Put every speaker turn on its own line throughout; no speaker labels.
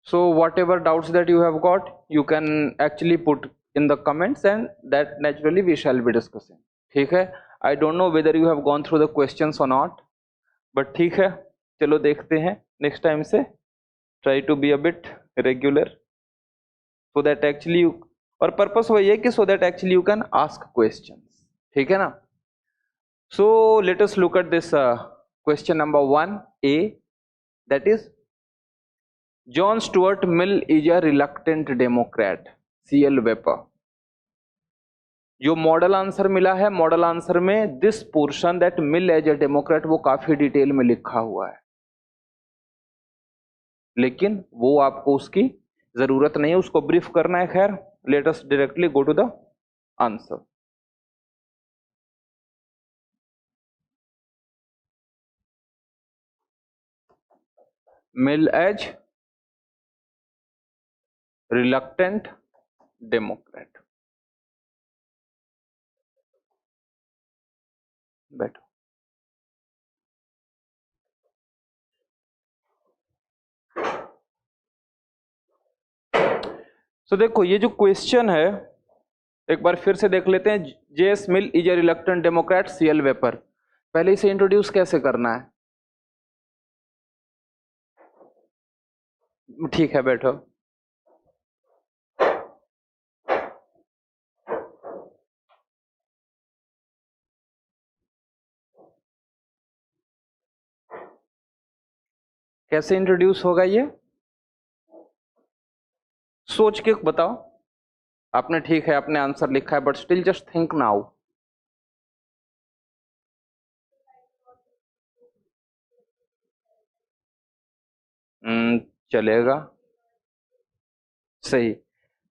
So whatever doubts that you have got, you can actually put in the comments, and that naturally we shall be discussing. ठीक है, I don't know whether you have gone through the questions or not, but ठीक है, चलो देखते हैं next time से. Try to be a bit regular so that actually you, और purpose वही है कि so that actually you can ask questions. ठीक है ना? So let us look at this question number 1A, that is John Stuart Mill is a reluctant Democrat. CL Weber. जो model answer मिला है, मॉडल आंसर में this portion that Mill as a democrat वो काफी detail में लिखा हुआ है, लेकिन वो आपको उसकी जरूरत नहीं है, उसको ब्रीफ करना है. खैर, let us directly go to the answer. Mill as reluctant democrat. बैठो. तो देखो ये जो क्वेश्चन है एक बार फिर से देख लेते हैं. JS Mill is a reluctant democrat, CL Weber. पहले इसे इंट्रोड्यूस कैसे करना है? ठीक है, बैठो. कैसे इंट्रोड्यूस होगा ये? सोच के बताओ. आपने ठीक है, आपने आंसर लिखा है, but still just think now. चलेगा, सही.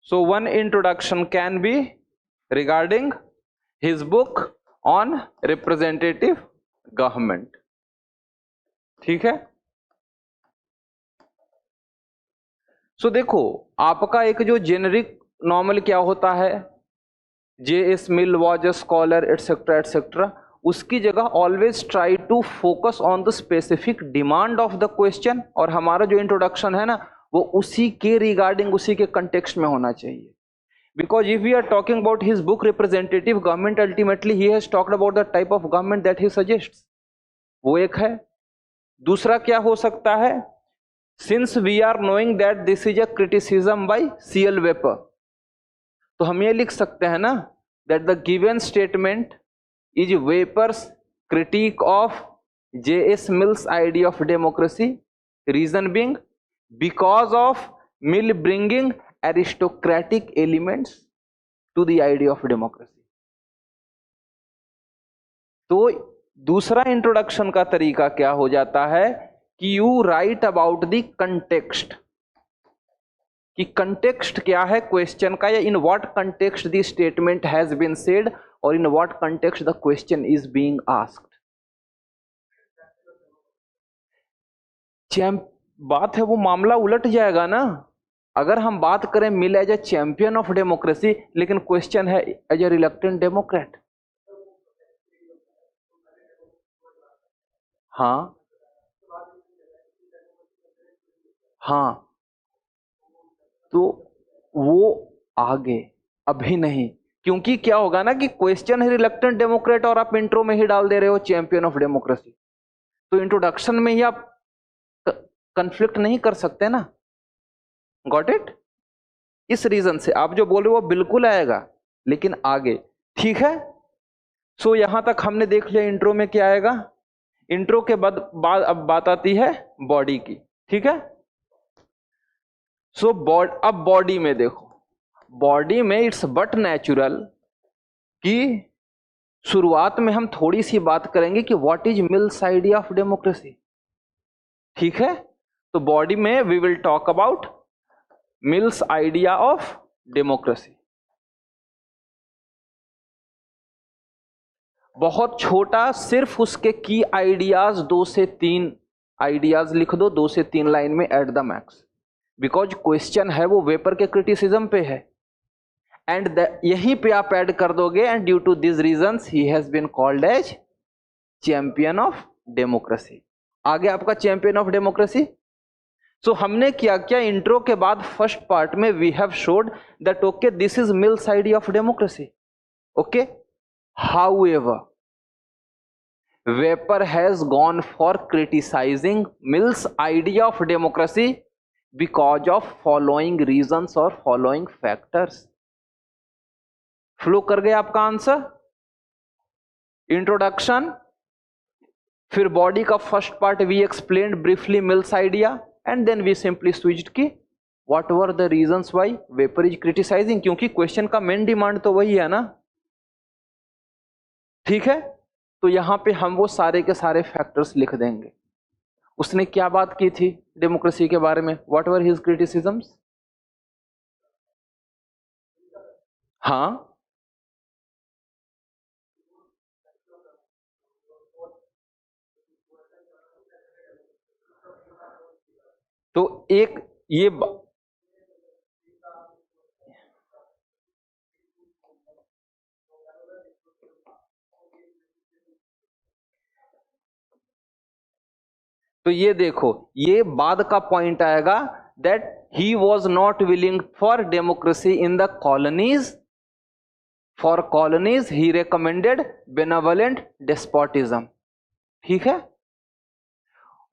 So one introduction can be regarding his book on representative government. ठीक है. सो देखो, आपका एक जो जेनरिक नॉर्मल क्या होता है, J.S. Mill was a scholar etcetera etcetera, उसकी जगह always try to focus on the specific demand of the question, और हमारा जो इंट्रोडक्शन है ना वो उसी के रिगार्डिंग, उसी के कंटेक्स्ट में होना चाहिए. Because if we are talking about his book representative government, ultimately he has talked about the type of government that he suggests. वो एक है. दूसरा क्या हो सकता है, since we are knowing that this is a criticism by CL Weber, तो हम ये लिख सकते हैं ना that the given statement is Weber's critic of J.S. Mill's idea of democracy, reason being because of mill bringing aristocratic elements to the idea of democracy. तो दूसरा introduction का तरीका क्या हो जाता है कि you write about the context, कि कंटेक्स्ट क्या है क्वेश्चन का, या in what context the statement has been said, और in what context the question is being asked. बात है वो मामला उलट जाएगा ना अगर हम बात करें Mill as a champion of democracy, लेकिन क्वेश्चन है एज ए रिलक्टेंट डेमोक्रेट. हाँ हाँ, तो वो आगे, अभी नहीं, क्योंकि क्या होगा ना कि क्वेश्चन है रिलक्टेंट डेमोक्रेट और आप इंट्रो में ही डाल दे रहे हो चैंपियन ऑफ डेमोक्रेसी, तो इंट्रोडक्शन में ही आप कंफ्लिक्ट नहीं कर सकते ना. Got it? इस रीजन से आप जो बोल रहे हो वो बिल्कुल आएगा, लेकिन आगे. ठीक है. सो यहां तक हमने देख लिया इंट्रो में क्या आएगा. इंट्रो के बाद अब बात आती है बॉडी की. ठीक है. सो अब बॉडी में देखो, बॉडी में इट्स बट नेचुरल कि शुरुआत में हम थोड़ी सी बात करेंगे कि what is Mill's idea of democracy. ठीक है. तो बॉडी में we will talk about Mill's idea of democracy. बहुत छोटा, सिर्फ उसके की आइडियाज 2 से 3 आइडियाज लिख दो, 2 से 3 लाइन में at the max, because question है वो वेपर के क्रिटिसिज्म पे है, एंड यहीं पे आप ऐड कर दोगे, and due to this reasons he has been called as champion of democracy. आगे आपका चैंपियन ऑफ डेमोक्रेसी. सो हमने क्या किया, इंट्रो के बाद फर्स्ट पार्ट में we have showed that okay this is Mill's idea of democracy. Okay, however Weber has gone for criticising Mill's idea of democracy because of following reasons और following factors. Flow कर गया आपका answer. Introduction, फिर body का first part we explained briefly Mill's idea and then we simply switched की what were the reasons why Weber is criticising, क्योंकि question का main demand तो वही है ना. ठीक है, तो यहां पे हम वो सारे के सारे फैक्टर्स लिख देंगे. उसने क्या बात की थी डेमोक्रेसी के बारे में, व्हाट वर हिज क्रिटिसिज्म्स. हाँ, तो एक ये तो ये देखो, ये बाद का पॉइंट आएगा that he was not willing for democracy in the colonies. For colonies he recommended benevolent despotism. ठीक है,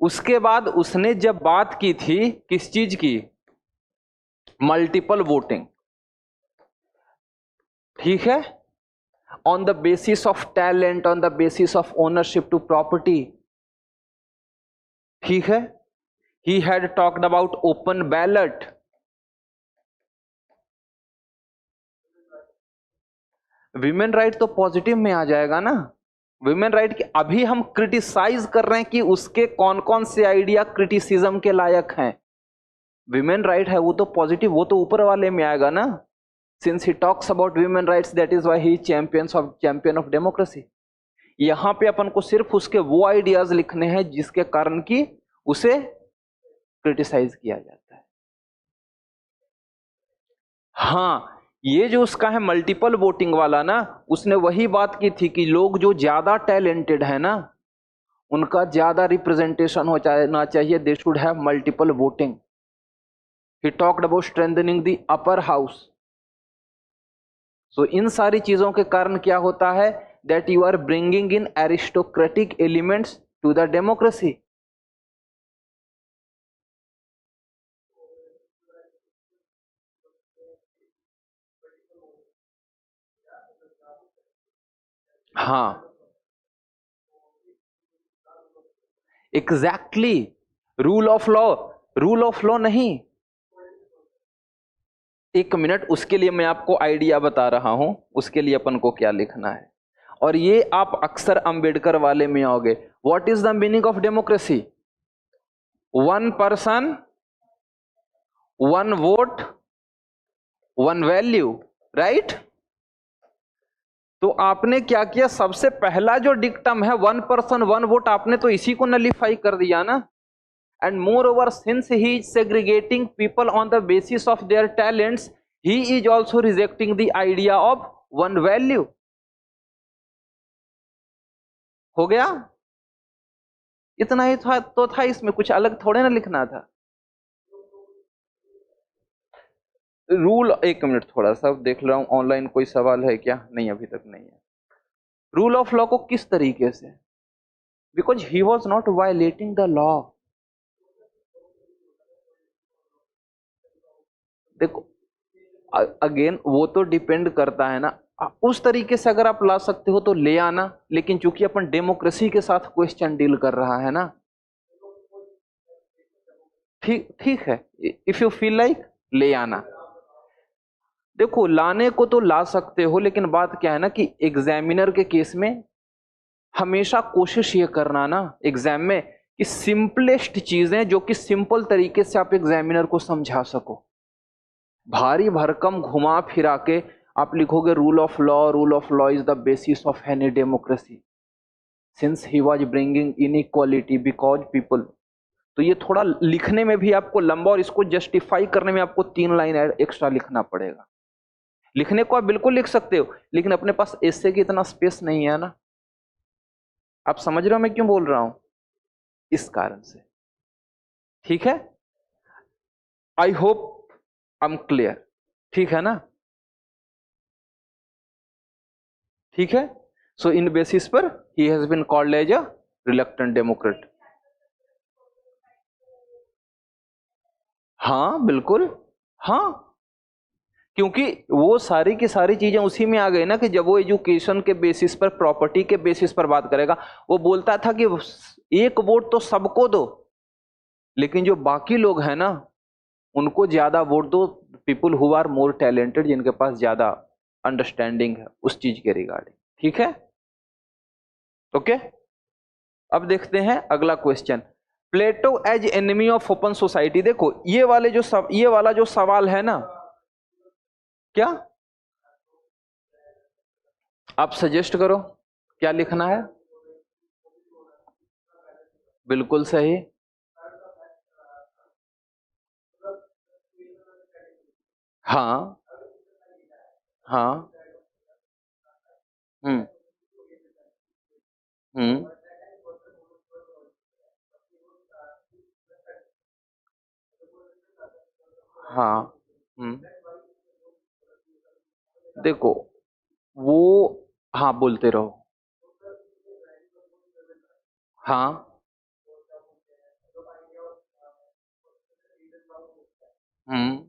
उसके बाद उसने जब बात की थी किस चीज की, मल्टीपल वोटिंग. ठीक है, on the basis of talent, on the basis of ownership to property. ठीक है, he had talked about open ballot. Women right तो पॉजिटिव में आ जाएगा ना. विमेन राइट की अभी हम क्रिटिसाइज कर रहे हैं कि उसके कौन कौन से आइडिया क्रिटिसिज्म के लायक हैं. विमेन राइट है वो तो पॉजिटिव, वो तो ऊपर वाले में आएगा ना. Since he talks about women rights that is why he champion of democracy. यहां पे अपन को सिर्फ उसके वो आइडियाज लिखने हैं जिसके कारण कि उसे क्रिटिसाइज किया जाता है. हाँ, ये जो उसका है मल्टीपल वोटिंग वाला ना, उसने वही बात की थी कि लोग जो ज्यादा टैलेंटेड है ना उनका ज्यादा रिप्रेजेंटेशन होना चाहिए, they should have multiple voting. He talked about strengthening the upper house. So इन सारी चीजों के कारण क्या होता है that you are bringing in aristocratic elements to the democracy. हाँ, exactly. Rule of law, rule of law नहीं. एक मिनट, उसके लिए मैं आपको आइडिया बता रहा हूं, उसके लिए अपन को क्या लिखना है. और ये आप अक्सर अंबेडकर वाले में आओगे. What is the meaning of democracy, one person one vote one value, right. तो आपने क्या किया, सबसे पहला जो डिक्टम है वन पर्सन वन वोट, आपने तो इसी को नलिफाई कर दिया ना. And more over since he is segregating people on the basis of their talents, he is also rejecting the idea of one value. हो गया, इतना ही था इसमें कुछ अलग थोड़े ना लिखना था. रूल, एक मिनट थोड़ा सा देख रहा हूं ऑनलाइन कोई सवाल है क्या. नहीं, अभी तक नहीं है. रूल ऑफ लॉ को किस तरीके से, because he was not violating the law. देखो अगेन वो तो डिपेंड करता है ना, उस तरीके से अगर आप ला सकते हो तो ले आना, लेकिन चूंकि अपन डेमोक्रेसी के साथ क्वेश्चन डील कर रहा है ना. ठीक ठीक है, इफ यू फील लाइक ले आना. देखो लाने को तो ला सकते हो, लेकिन बात क्या है ना कि एग्जामिनर के केस में हमेशा कोशिश ये करना ना एग्जाम में कि सिंपलेस्ट चीजें जो कि सिंपल तरीके से आप एग्जामिनर को समझा सको. भारी भरकम घुमा फिरा के आप लिखोगे rule of law is the basis of any democracy since he was bringing inequality because people. तो ये थोड़ा लिखने में भी आपको लंबा, और इसको जस्टिफाई करने में आपको 3 लाइन एक्स्ट्रा लिखना पड़ेगा. लिखने को आप बिल्कुल लिख सकते हो, लेकिन अपने पास ऐसे की इतना स्पेस नहीं है ना. आप समझ रहे हो मैं क्यों बोल रहा हूं, इस कारण से. ठीक है, I hope I am clear, ठीक है ना? ठीक है, सो इन बेसिस पर he has been called as a reluctant democrat. हाँ बिल्कुल, हाँ, क्योंकि वो सारी की सारी चीजें उसी में आ गई ना कि जब वो एजुकेशन के बेसिस पर, प्रॉपर्टी के बेसिस पर बात करेगा, वो बोलता था कि एक वोट तो सबको दो, लेकिन जो बाकी लोग हैं ना उनको ज्यादा वोट दो, people who are more talented, जिनके पास ज्यादा अंडरस्टैंडिंग है उस चीज के रिगार्डिंग। ठीक है, ओके। अब देखते हैं अगला question, Plato as enemy of open society. देखो ये वाला जो सवाल है ना, क्या आप सजेस्ट करो क्या लिखना है? बिल्कुल सही। हाँ हाँ। हम्म हम्म। हाँ। हम्म। देखो वो, हाँ बोलते रहो। हाँ। हम्म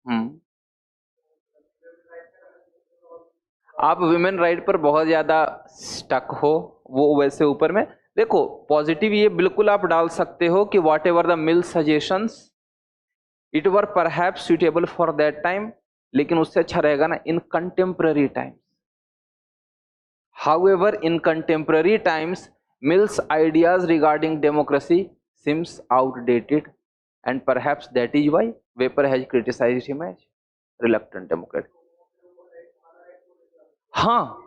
हम्म। आप विमेन राइट पर बहुत ज्यादा स्टक हो, वो वैसे ऊपर में देखो, पॉजिटिव ये बिल्कुल आप डाल सकते हो कि whatever the Mill suggestions it were perhaps suitable for that time, लेकिन उससे अच्छा रहेगा ना in contemporary times. However in contemporary times Mill's ideas regarding democracy seems outdated and perhaps that is why Weber has criticised him as reluctant democrat. हाँ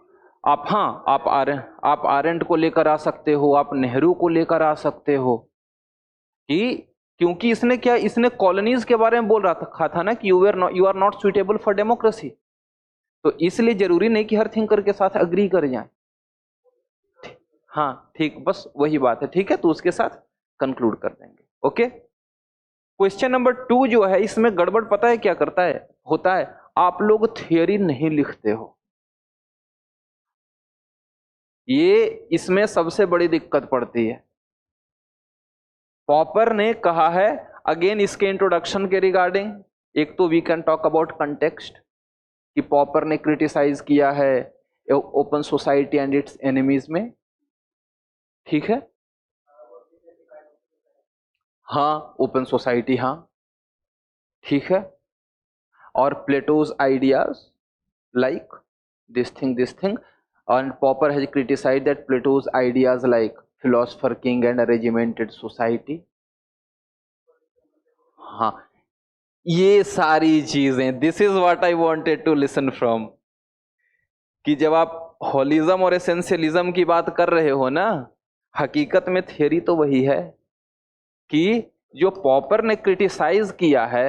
आप aren't को लेकर आ सकते हो, आप नेहरू को लेकर आ सकते हो कि क्योंकि इसने क्या, इसने कॉलोनीज के बारे में बोल रहा था ना कि you are not suitable for democracy, तो इसलिए जरूरी नहीं कि हर थिंकर के साथ अग्री कर जाए। हाँ ठीक, बस वही बात है, ठीक है, तो उसके साथ कंक्लूड कर देंगे। ओके, क्वेश्चन नंबर 2 जो है इसमें गड़बड़ पता है क्या करता है, होता है, आप लोग थियरी नहीं लिखते हो, ये इसमें सबसे बड़ी दिक्कत पड़ती है। पॉपर ने कहा है, अगेन इसके इंट्रोडक्शन के रिगार्डिंग, एक तो we can talk about context कि पॉपर ने क्रिटिसाइज किया है open society and its enemies में, ठीक है, हाँ ओपन सोसाइटी, हाँ ठीक है, और Plato's ideas like this thing, and Popper has criticized that Plato's ideas like philosopher king and a regimented society। हाँ, ये सारी चीजें, this is what I wanted to listen from, कि जब आप होलिज्म और एसेंशियलिज्म की बात कर रहे हो ना, हकीकत में थियरी तो वही है कि जो पॉपर ने क्रिटिसाइज किया है,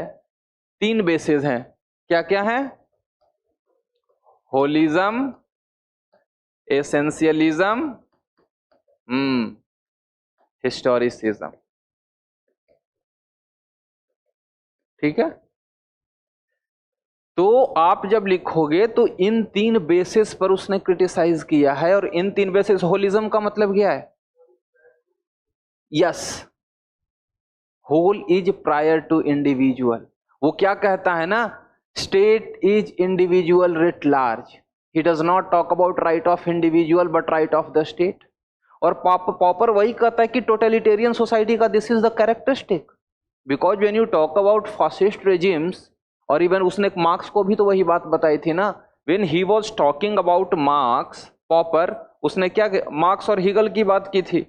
3 बेसिस हैं, क्या क्या है? होलिज्म, एसेंशियलिज्म, हिस्टोरिसिज्म, ठीक है। तो आप जब लिखोगे तो इन 3 बेसिस पर उसने क्रिटिसाइज किया है, और इन 3 बेसिस, होलिज्म का मतलब क्या है? Yes, whole is prior to individual. वो क्या कहता है ना, state is individual writ large, he does not talk about right of individual but right of the state. और पॉपर वही कहता है कि टोटलिटेरियन सोसाइटी का this is the characteristic, because when you talk about fascist regimes, और even उसने Marx को भी तो वही बात बताई थी ना, when he was talking about marks, popper, उसने क्या, मार्क्स और हीगल की बात की थी।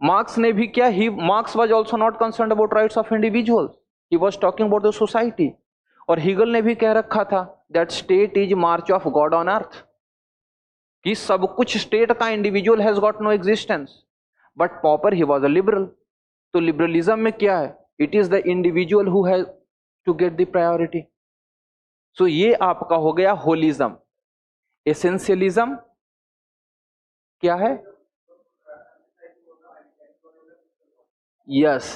मार्क्स ने भी क्या, he Marx was also not concerned about rights of individuals, he was talking about the society. और हीगल ने भी कह रखा था that state is march of God on earth, कि सब कुछ स्टेट का, individual has got no existence. But Popper he was a liberal, तो लिबरलिज्म में क्या है, it is the individual who has to get the priority. So ये आपका हो गया होलिज्म। एसेंशियलिज्म क्या है? यस,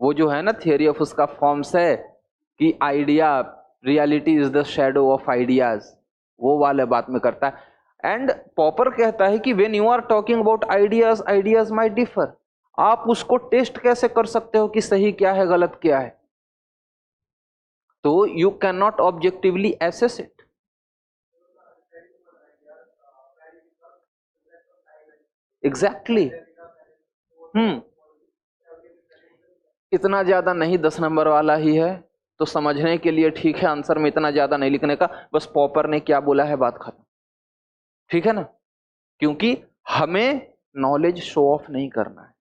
वो जो है ना थियरी ऑफ उसका फॉर्म्स है कि idea, reality is the shadow of ideas, वो वाले बात में करता है। एंड पॉपर कहता है कि when you are talking about ideas, ideas might differ. आप उसको टेस्ट कैसे कर सकते हो कि सही क्या है गलत क्या है? तो you can not objectively assess it. Exactly. इतना ज्यादा नहीं, 10 नंबर वाला ही है, तो समझने के लिए ठीक है, आंसर में इतना ज्यादा नहीं लिखने का, बस पॉपर ने क्या बोला है बात खत्म। ठीक है ना? क्योंकि हमें नॉलेज शो ऑफ नहीं करना है,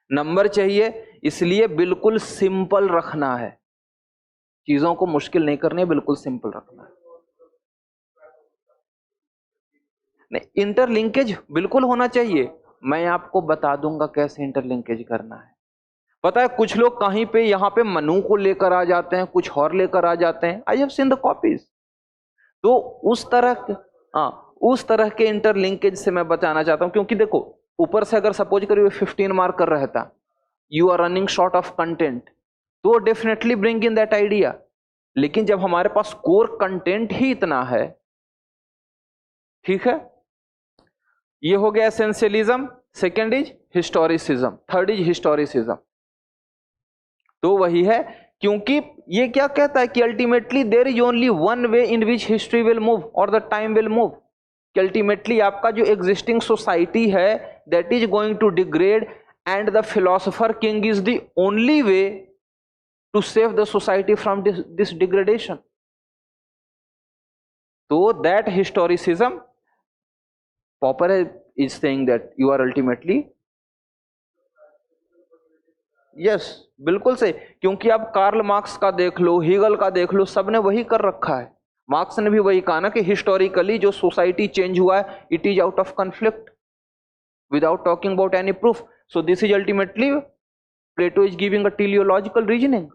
नंबर चाहिए, इसलिए बिल्कुल सिंपल रखना है, चीजों को मुश्किल नहीं करनी है, बिल्कुल सिंपल रखना है। नहीं, इंटरलिंकेज बिल्कुल होना चाहिए, मैं आपको बता दूंगा कैसे इंटरलिंकेज करना है। पता है कुछ लोग कहीं पे यहां पे मनु को लेकर आ जाते हैं, कुछ और लेकर आ जाते हैं, I have seen the copies. तो उस तरह, हाँ, उस तरह के इंटरलिंकेज से मैं बचाना चाहता हूं, क्योंकि देखो ऊपर से अगर सपोज करिए 15 मार्क कर रहता, you are running short of content, तो definitely bring in that idea. लेकिन जब हमारे पास कोर कंटेंट ही इतना है, ठीक है, ये हो गया essentialism, second is historicism, third is historicism. तो वही है, क्योंकि ये क्या कहता है कि ultimately there is only one way in which history will move और द टाइम विल मूव, कि अल्टीमेटली आपका जो एग्जिस्टिंग सोसाइटी है that is going to degrade, and the philosopher king is the only way to save the society from this degradation. तो that historicism, Popper is saying that you are ultimately, yes, बिल्कुल सही, क्योंकि आप Karl Marx का देख लो, Hegel का देख लो, सबने वही कर रखा है। मार्क्स ने भी वही कहा ना कि हिस्टोरिकली जो सोसाइटी चेंज हुआ है it is out of conflict without talking about any proof, so this is ultimately Plato is giving a teleological reasoning.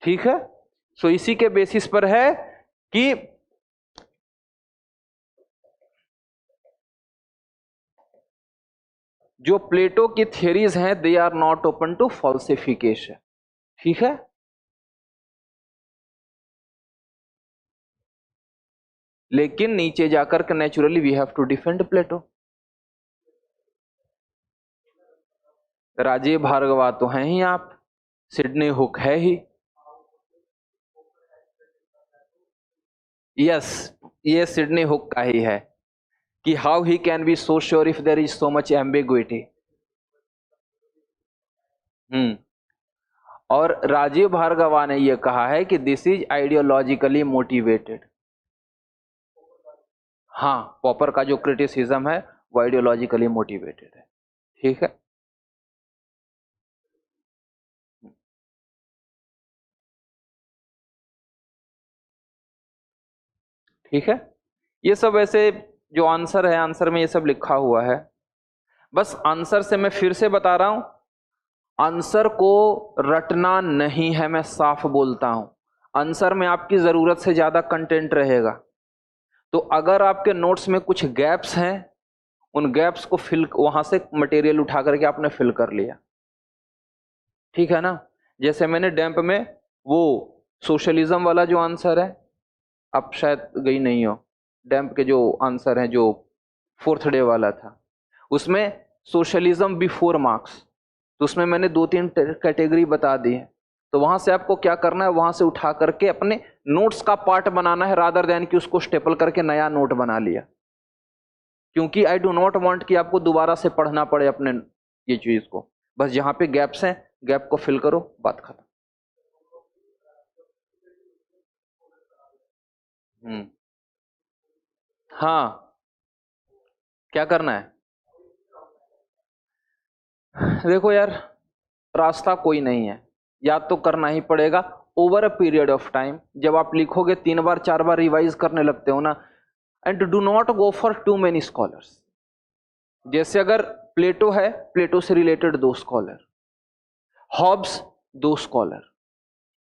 ठीक है, सो इसी के बेसिस पर है कि जो प्लेटो की थियरीज हैं they are not open to falsification. ठीक है, लेकिन नीचे जाकर के naturally we have to defend Plato. Rajeev Bhargava तो हैं ही आप, सिडनी हुक है ही, यस, ये सिडनी हुक का ही है कि how he can be so sure if there is so much ambiguity. और राजीव भार्गवा ने यह कहा है कि दिस इज आइडियोलॉजिकली मोटिवेटेड। हाँ, पॉपर का जो क्रिटिसिज्म है वो आइडियोलॉजिकली मोटिवेटेड है। ठीक है, ठीक है, ये सब ऐसे जो आंसर है, आंसर में ये सब लिखा हुआ है। बस आंसर से मैं फिर से बता रहा हूं, आंसर को रटना नहीं है, मैं साफ बोलता हूं। आंसर में आपकी जरूरत से ज्यादा कंटेंट रहेगा, तो अगर आपके नोट्स में कुछ गैप्स हैं, उन गैप्स को फिल, वहां से मटेरियल उठा करके आपने फिल कर लिया। ठीक है ना? जैसे मैंने डैम्प में वो सोशलिज्म वाला जो आंसर है, आप शायद गई नहीं हो, डैम्प के जो आंसर है जो 4th डे वाला था, उसमें सोशलिज्म बिफोर मार्क्स, तो उसमें मैंने 2-3 कैटेगरी बता दी है। तो वहां से आपको क्या करना है, वहां से उठा करके अपने नोट्स का पार्ट बनाना है, रादर देन कि उसको स्टेपल करके नया नोट बना लिया। क्योंकि आई डू नॉट वांट कि आपको दोबारा से पढ़ना पड़े अपने ये चीज को। बस जहां पे गैप्स हैं, गैप को फिल करो, बात खत्म। हाँ, क्या करना है? देखो यार, रास्ता कोई नहीं है, याद तो करना ही पड़ेगा over a period of time. जब आप लिखोगे 3 बार 4 बार रिवाइज करने लगते हो ना, and do not go for too many scholars. जैसे अगर प्लेटो है, प्लेटो से रिलेटेड 2 स्कॉलर, हॉब्स 2 स्कॉलर,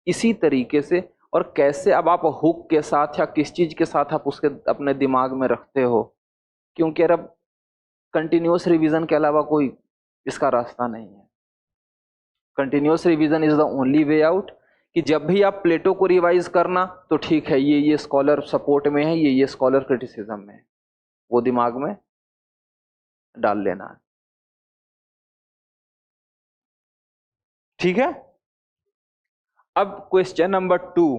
इसी तरीके से। और कैसे अब आप हुक के साथ या किस चीज के साथ आप उसके अपने दिमाग में रखते हो, क्योंकि यार अब कंटिन्यूअस रिवीजन के अलावा कोई इसका रास्ता नहीं है। Continuous revision is the only way out, कि जब भी आप प्लेटो को रिवाइज करना तो ठीक है, ये स्कॉलर सपोर्ट में है, ये स्कॉलर क्रिटिसिज्म में है, वो दिमाग में डाल लेना है। ठीक है। अब question number 2,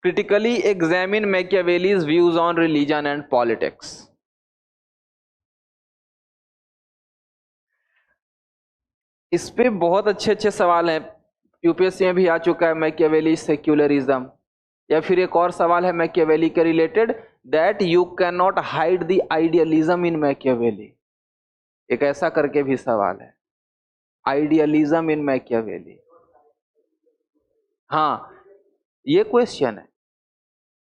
critically examine Machiavelli's views on religion and politics. इस पे बहुत अच्छे अच्छे सवाल हैं, यूपीएससी में भी आ चुका है, मैकियावेली सेक्युलरिज्म, या फिर एक और सवाल है मैकियावेली के related, that you can not hide the idealism in Machiavelli, एक ऐसा करके भी सवाल है, आइडियलिज्म इन मैकियावेली। हाँ, ये क्वेश्चन है,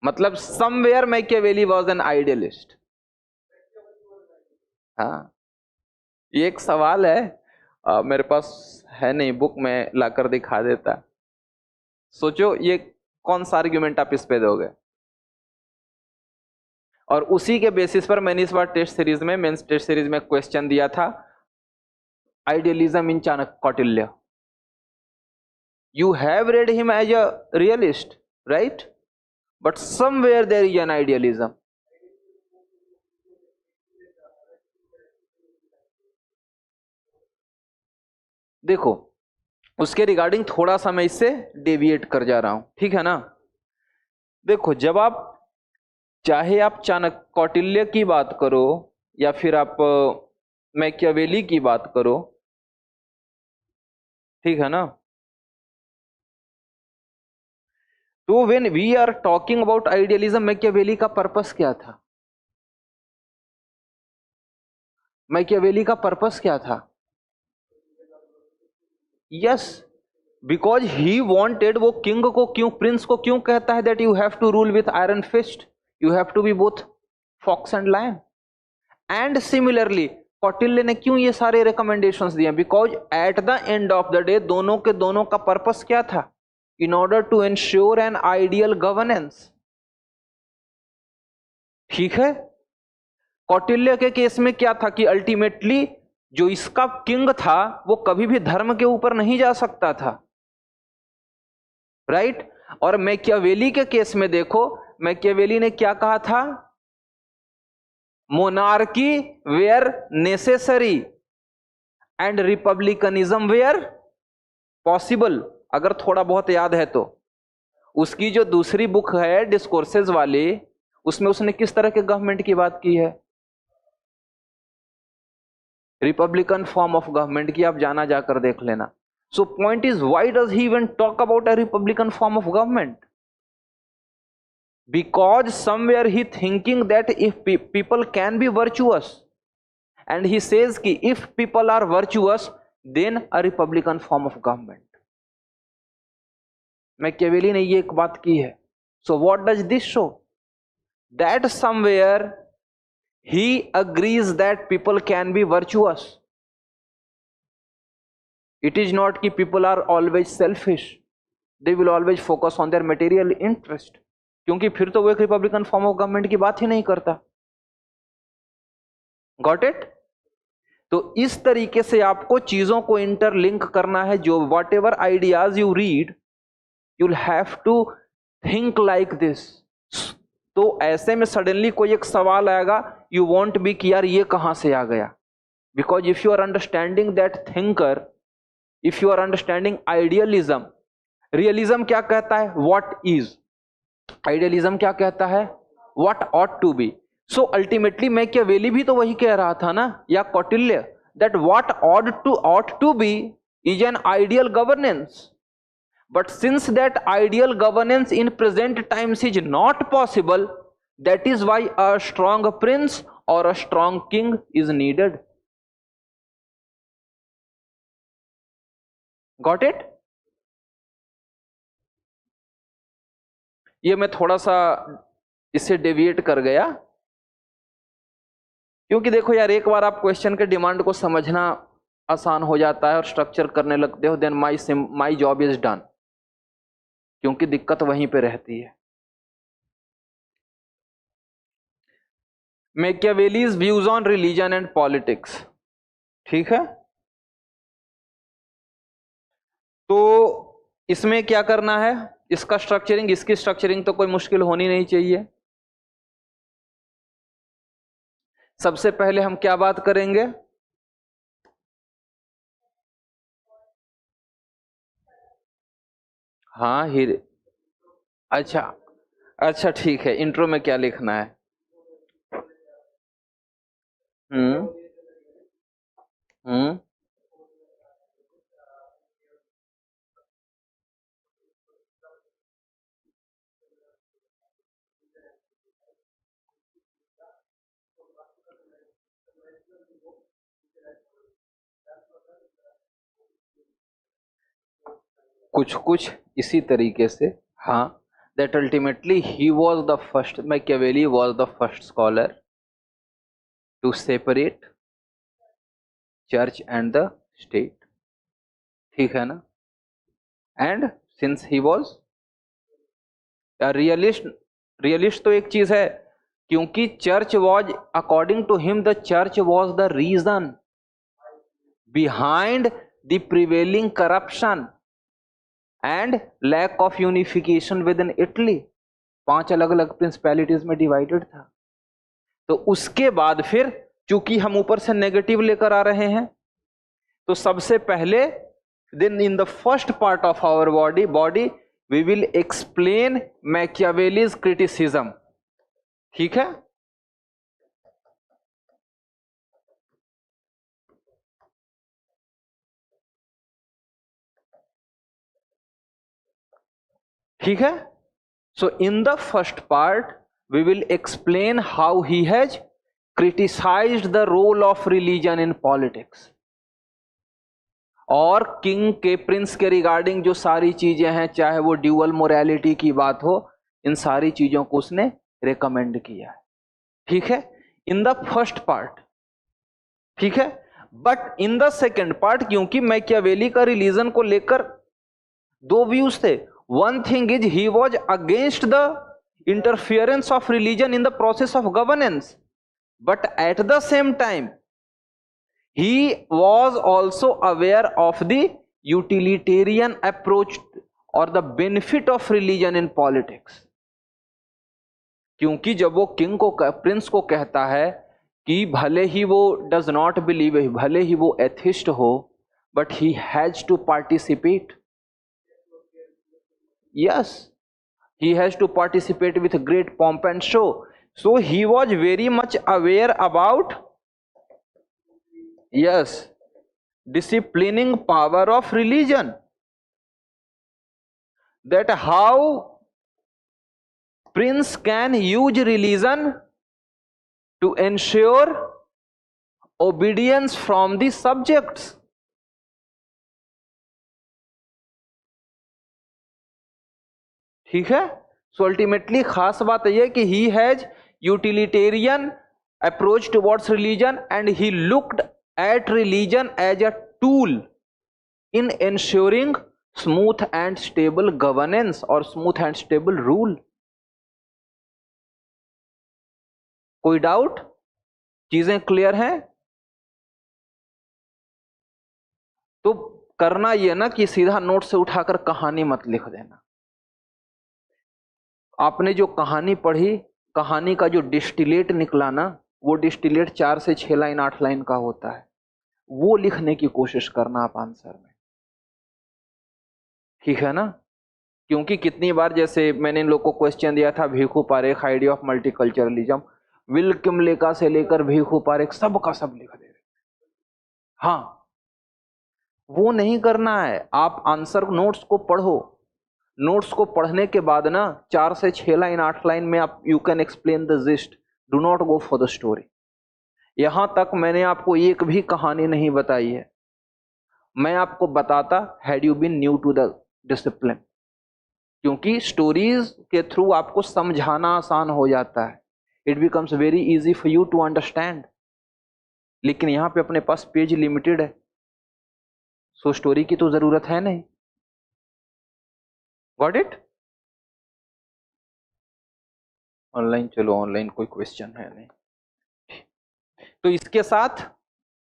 मतलब somewhere Machiavelli was an idealist. हाँ, ये एक सवाल है, मेरे पास है नहीं बुक में लाकर दिखा देता। सोचो ये कौन सा आर्ग्यूमेंट आप इस पे दोगे, और उसी के बेसिस पर मैंने इस बार टेस्ट सीरीज में, मेंस टेस्ट सीरीज में क्वेश्चन दिया था, idealism in Chanakya Kautilya. You have read him as a realist, right? But somewhere there is an idealism. देखो, उसके रिगार्डिंग थोड़ा सा मैं इससे डेविएट कर जा रहा हूं, ठीक है ना। देखो, जब आप चाहे आप चाणक्य कौटिल्य की बात करो या फिर आप मैकियावेली की बात करो, ठीक है ना, तो when we are talking about idealism, Machiavelli का पर्पस क्या था? मैकियावेली का पर्पस क्या था? यस, बिकॉज ही वॉन्टेड, वो किंग को क्यों, प्रिंस को क्यों कहता है that you have to rule with iron fist, you have to be both fox and lion. And similarly Kautilya ने क्यों ये सारे रिकमेंडेशंस दिए? Because at the end of the day दोनों के दोनों का पर्पस क्या था? In order to ensure an ideal governance. ठीक है, कौटिल्य के केस में क्या था कि अल्टीमेटली जो इसका किंग था वो कभी भी धर्म के ऊपर नहीं जा सकता था, राइट? और मैकियावेली के केस में देखो, मैकियावेली ने क्या कहा था? Monarchy where necessary and republicanism where possible. अगर थोड़ा बहुत याद है तो उसकी जो दूसरी बुक है डिस्कोर्सेज वाली, उसमें उसने किस तरह के गवर्नमेंट की बात की है? रिपब्लिकन फॉर्म ऑफ गवर्नमेंट की, आप जाना जाकर देख लेना। So point is, why does he even talk about a Republican form of government? Because somewhere he thinking that if people can be virtuous, and he says कि if people are virtuous then a republican form of government. Machiavelli ने ये एक बात की है। So what does this show? That somewhere he agrees that people can be virtuous. It is not कि people are always selfish, they will always focus on their material interest, क्योंकि फिर तो वो एक रिपब्लिकन फॉर्म ऑफ गवर्नमेंट की बात ही नहीं करता। Got it? तो इस तरीके से आपको चीजों को इंटरलिंक करना है। जो whatever ideas you read, you'll have to think like this. तो ऐसे में सडनली कोई एक सवाल आएगा, यू वॉन्ट बी कि यार ये कहां से आ गया? Because if you are understanding that thinker, if you are understanding idealism, realism क्या कहता है? What is. आइडियलिज्म क्या कहता है? What ought to be. So ultimately Machiavelli भी तो वही कह रहा था ना, या Kautilya, that what ought to be is an ideal governance, but since that ideal governance in present times is not possible, that is why a strong prince और a strong king is needed. Got it? ये मैं थोड़ा सा इससे deviate कर गया, क्योंकि देखो यार, एक बार आप क्वेश्चन के डिमांड को समझना आसान हो जाता है और स्ट्रक्चर करने लगते हो, then my job is done, क्योंकि दिक्कत वहीं पे रहती है। Machiavelli's views on religion and politics, ठीक है। तो इसमें क्या करना है, इसका स्ट्रक्चरिंग, इसकी स्ट्रक्चरिंग तो कोई मुश्किल होनी नहीं चाहिए। सबसे पहले हम क्या बात करेंगे, हाँ हीरे, अच्छा अच्छा ठीक है, इंट्रो में क्या लिखना है। हम्म हम्म कुछ कुछ इसी तरीके से, हाँ, that ultimately he was the first, Machiavelli was the first scholar to separate church and the state, ठीक है ना, and since he was a realist, realist तो एक चीज है, क्योंकि church was, according to him the church was the reason behind the prevailing corruption and lack of unification within Italy, 5 अलग अलग प्रिंसिपैलिटीज में डिवाइडेड था। तो उसके बाद फिर चूंकि हम ऊपर से नेगेटिव लेकर आ रहे हैं, तो सबसे पहले then in the first part of our body we will explain Machiavelli's criticism, ठीक है। ठीक है, so in the first part we will explain how he has criticised the role of religion in politics, और king के, prince के regarding जो सारी चीजें हैं, चाहे वो ड्यूअल मोरालिटी की बात हो, इन सारी चीजों को उसने रेकमेंड किया है, ठीक है, इन द फर्स्ट पार्ट, ठीक है। But in the second part, क्योंकि मैकियावेली का रिलीजन को लेकर दो व्यूज थे, one thing is he was against the interference of religion in the process of governance, but at the same time he was also aware of the utilitarian approach or the benefit of religion in politics, क्योंकि जब वो king को, Prince को कहता है कि भले ही वो डज नॉट बिलीव, भले ही वो एथिस्ट हो, but he has to participate, yes, he has to participate with great pomp and show, so he was very much aware about, yes, disciplining power of religion, that how prince can use religion to ensure obedience from the subjects, ठीक है। So ultimately खास बात यह है कि he has utilitarian approach towards religion and he looked at religion as a tool in ensuring smooth and stable governance or smooth and stable rule, कोई doubt, चीजें clear हैं। तो करना यह ना कि सीधा नोट से उठाकर कहानी मत लिख देना, आपने जो कहानी पढ़ी, कहानी का जो डिस्टिलेट निकला ना, वो डिस्टिलेट 4 से 6 लाइन 8 लाइन का होता है, वो लिखने की कोशिश करना आप आंसर में, ठीक है ना। क्योंकि कितनी बार, जैसे मैंने इन लोग को क्वेश्चन दिया था, Bhikhu Parekh idea of multiculturalism, Will Kymlicka से लेकर भीखू पारेख सब का सब लिख दे रहे, हाँ, वो नहीं करना है। आप आंसर नोट्स को पढ़ो, नोट्स को पढ़ने के बाद ना 4 से 6 लाइन 8 लाइन में आप you can explain the gist, do not go for the story. यहां तक मैंने आपको एक भी कहानी नहीं बताई है, मैं आपको बताता had you been new to the discipline, क्योंकि स्टोरीज के थ्रू आपको समझाना आसान हो जाता है, it becomes very easy for you to understand. लेकिन यहां पे अपने पास पेज लिमिटेड है, सो स्टोरी की तो जरूरत है नहीं, गॉट इट। ऑनलाइन, चलो ऑनलाइन कोई क्वेश्चन है नहीं, तो इसके साथ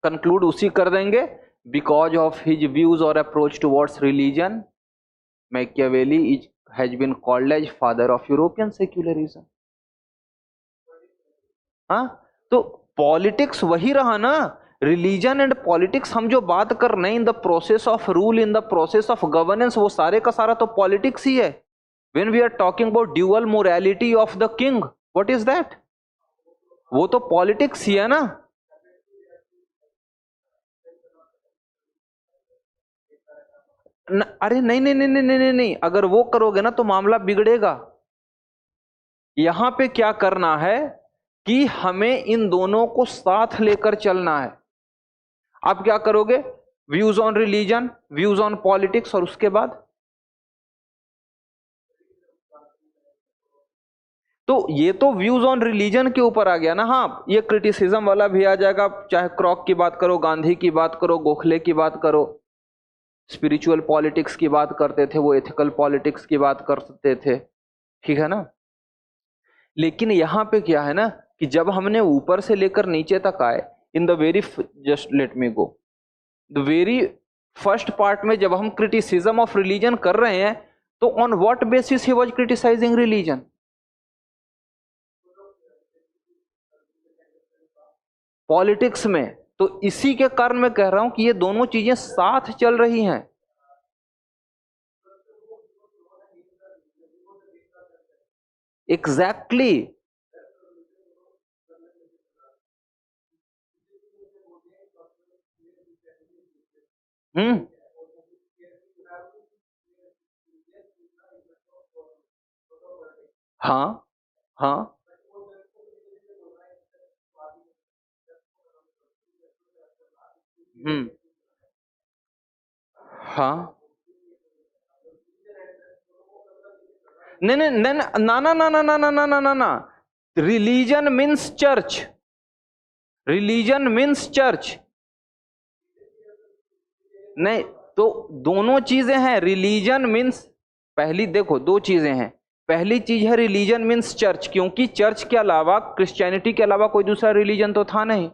कंक्लूड उसी कर देंगे। because of his views or approach towards religion, Machiavelli has been called as father of European secularism. हाँ, तो पॉलिटिक्स वही रहा ना, रिलीजन एंड पॉलिटिक्स हम जो बात कर रहे हैं in the process of rule, in the process of governance, वो सारे का सारा तो पॉलिटिक्स ही है. When we are talking about dual morality of the king, what is that? वो तो पॉलिटिक्स ही है ना. अरे नहीं नहीं नहीं नहीं नहीं नहीं, अगर वो करोगे ना तो मामला बिगड़ेगा. यहां पे क्या करना है कि हमें इन दोनों को साथ लेकर चलना है. आप क्या करोगे? Views on religion, views on politics, और उसके बाद तो ये तो व्यूज ऑन रिलीजन के ऊपर आ गया ना. हाँ, ये क्रिटिसिज्म वाला भी आ जाएगा, चाहे क्रॉक की बात करो, गांधी की बात करो, गोखले की बात करो. स्पिरिचुअल पॉलिटिक्स की बात करते थे, वो एथिकल पॉलिटिक्स की बात करते थे, ठीक है ना. लेकिन यहां पे क्या है ना कि जब हमने ऊपर से लेकर नीचे तक आए, in the very, just let me go, the very first part में जब हम क्रिटिसिज्म ऑफ रिलीजन कर रहे हैं, तो on what basis he was criticising religion? Politics में. तो इसी के कारण मैं कह रहा हूं कि ये दोनों चीजें साथ चल रही हैं. एग्जैक्टली. हाँ हाँ हाँ. नहीं नहीं नहीं, ना ना ना ना ना ना ना ना ना ना, religion means church, religion means church. नहीं, तो दोनों चीजें हैं. रिलीजन मीन्स, पहली देखो दो चीजें हैं. पहली चीज है रिलीजन मीन्स चर्च, क्योंकि चर्च के अलावा, क्रिश्चियनिटी के अलावा कोई दूसरा रिलीजन तो था नहीं.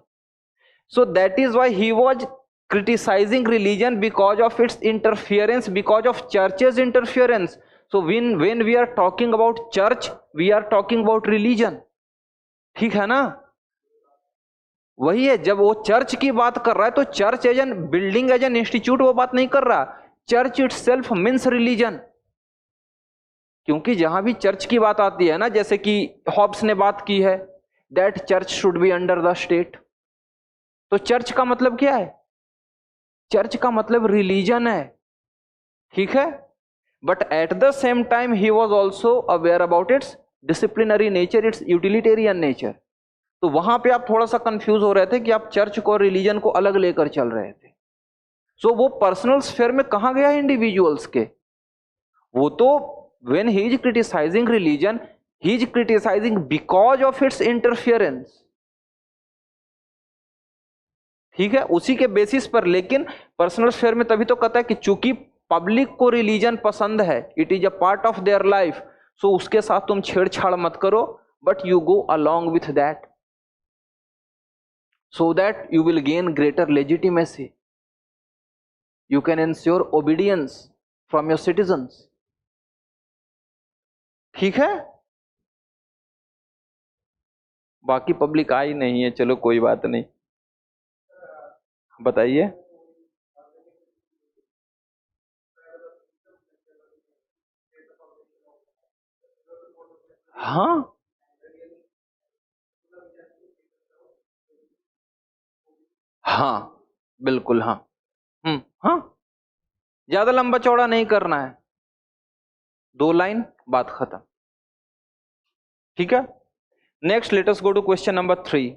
सो that is why he was criticizing religion because of its interference, because of church's interference. So when we are talking about church, we are talking about religion. ठीक है ना. वही है, जब वो चर्च की बात कर रहा है तो church as an building, as an institute वो बात नहीं कर रहा. Church itself means religion. क्योंकि जहां भी चर्च की बात आती है ना, जैसे कि हॉब्स ने बात की है that church should be under the state, तो चर्च का मतलब क्या है? चर्च का मतलब रिलीजन है, ठीक है. But at the same time he was also aware about it's disciplinary nature, it's utilitarian nature. तो वहां पे आप थोड़ा सा कंफ्यूज हो रहे थे कि आप चर्च को और रिलीजन को अलग लेकर चल रहे थे. सो वो पर्सनल स्फेयर में कहां गया इंडिविजुअल्स के? वो तो when he is criticising religion, he is criticising because of its interference, ठीक है, उसी के बेसिस पर. लेकिन पर्सनल स्फेयर में तभी तो कहता है कि चूंकि पब्लिक को रिलीजन पसंद है, it is a part of their life, so उसके साथ तुम छेड़छाड़ मत करो, but you go along with that, so that you will gain greater legitimacy, you can ensure obedience from your citizens. ठीक है. बाकी पब्लिक आई नहीं है, चलो कोई बात नहीं, बताइए. हाँ हाँ बिल्कुल. हाँ. हाँ, ज्यादा लंबा चौड़ा नहीं करना है, 2 लाइन, बात खत्म, ठीक है. Next let us go to question number 3.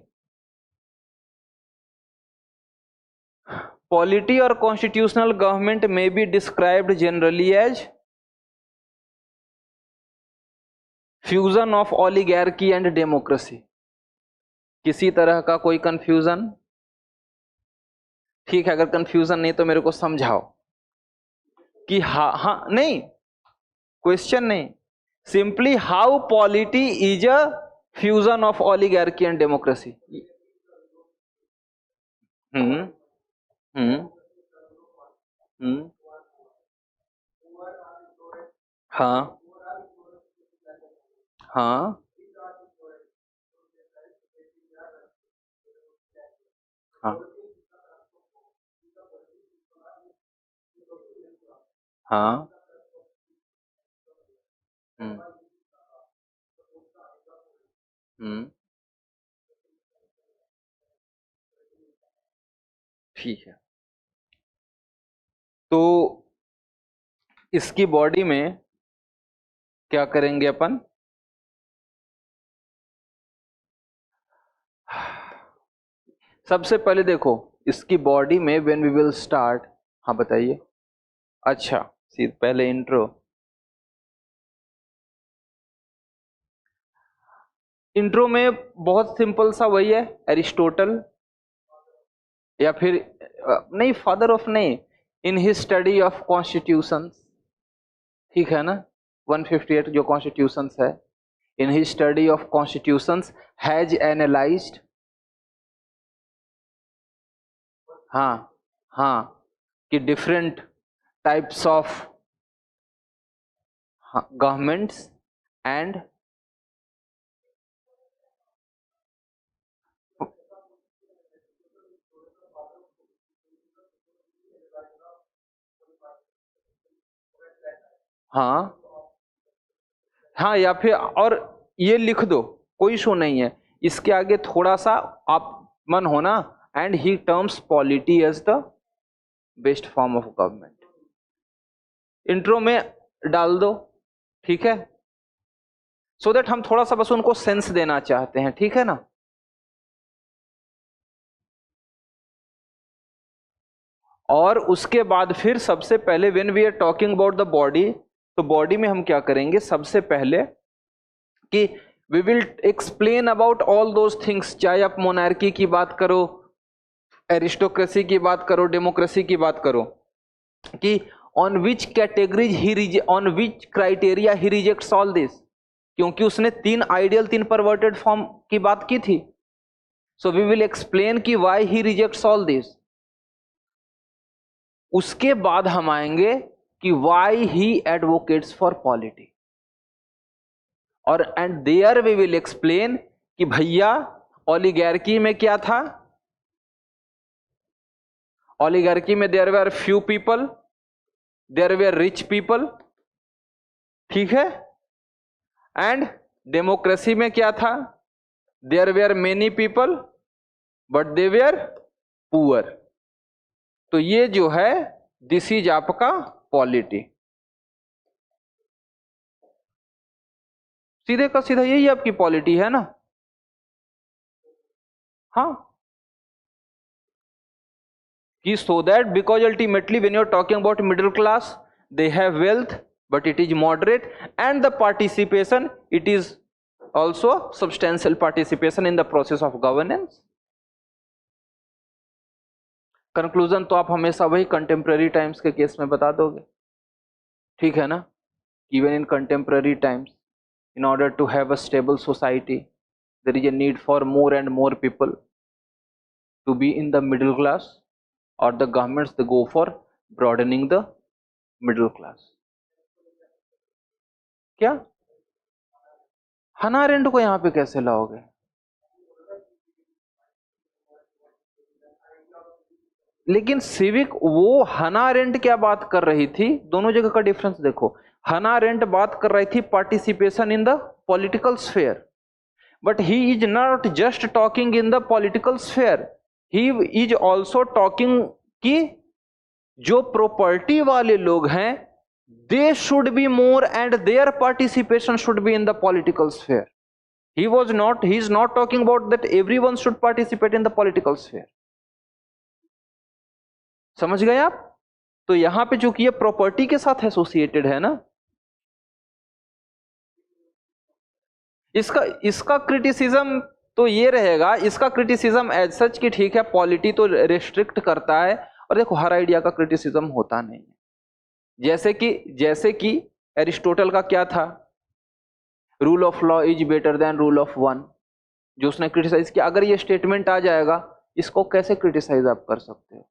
Polity और कॉन्स्टिट्यूशनल गवर्नमेंट में be described generally as fusion of oligarchy and democracy. किसी तरह का कोई कंफ्यूजन? ठीक है, अगर कंफ्यूजन नहीं तो मेरे को समझाओ कि हाँ नहीं, क्वेश्चन नहीं, simply how polity is a fusion of oligarchy and democracy. Hmm. Hmm. हाँ हाँ हाँ हाँ। हम्म हम्म। ठीक है। तो इसकी बॉडी में क्या करेंगे अपन? सबसे पहले देखो, इसकी बॉडी में व्हेन वी विल स्टार्ट। हाँ बताइए। अच्छा, सीध पहले इंट्रो। इंट्रो में बहुत सिंपल सा वही है, एरिस्टोटल, या फिर नहीं, फादर ऑफ नहीं, in his study of constitution, ठीक है ना, 158 जो कॉन्स्टिट्यूशंस है, in his study of constitutions has analysed. हाँ हाँ, कि different types of governments and, हाँ हाँ, या फिर और ये लिख दो, कोई इशू नहीं है, इसके आगे थोड़ा सा आप मन होना, and he terms polity as the best form of government, intro में डाल दो, ठीक है, सो दैट हम थोड़ा सा बस उनको सेंस देना चाहते हैं, ठीक है ना। और उसके बाद फिर सबसे पहले when we are talking about the body, तो बॉडी में हम क्या करेंगे सबसे पहले कि we will explain about all those things, चाहे आप मोनार्की की बात करो, एरिस्टोक्रेसी की बात करो, डेमोक्रेसी की बात करो, कि on which categories he, on which criteria he rejects all this, क्योंकि उसने तीन आइडियल, तीन परवर्टेड फॉर्म की बात की थी। सो वी विल एक्सप्लेन कि why he rejects all this. उसके बाद हम आएंगे कि why he advocates for polity, और and there we will explain कि भैया ओलिगार्की में क्या था, ओलिगार्की में there were few people, there were rich people, ठीक है, एंड डेमोक्रेसी में क्या था, there were many people but they were poor. तो ये जो है दिस इज आपका पॉलिटी, सीधे का सीधा यही आपकी पॉलिटी है ना। हाँ, कि so that because ultimately when you are talking about middle class, they have wealth but it is moderate, and the participation, it is also substantial participation in the process of governance. Conclusion तो आप हमेशा वही contemporary times के case में बता दोगे, ठीक है ना, even in contemporary times, in order to have a stable society, there is a need for more and more people to be in the middle class, or the governments they go for broadening the middle class. क्या हना aren't को यहां पे कैसे लाओगे? लेकिन civic, वो हना अरेंट क्या बात कर रही थी, दोनों जगह का डिफरेंस देखो। हना अरेंट बात कर रही थी participation in the political sphere, but he is not just talking in the political sphere, he is also talking कि जो प्रॉपर्टी वाले लोग हैं they should be more and their participation should be in the political sphere. He is not talking about that everyone should participate in the political sphere. समझ गए आप? तो यहां पे चूंकि ये प्रॉपर्टी के साथ एसोसिएटेड है ना, इसका इसका क्रिटिसिज्म तो ये रहेगा, इसका क्रिटिसिज्म एज सच कि ठीक है पॉलिटी तो रिस्ट्रिक्ट करता है, और देखो हर आइडिया का क्रिटिसिज्म होता नहीं है। जैसे कि एरिस्टोटल का क्या था, rule of law is better than rule of one, जो उसने क्रिटिसाइज किया। अगर ये स्टेटमेंट आ जाएगा, इसको कैसे क्रिटिसाइज आप कर सकते हो?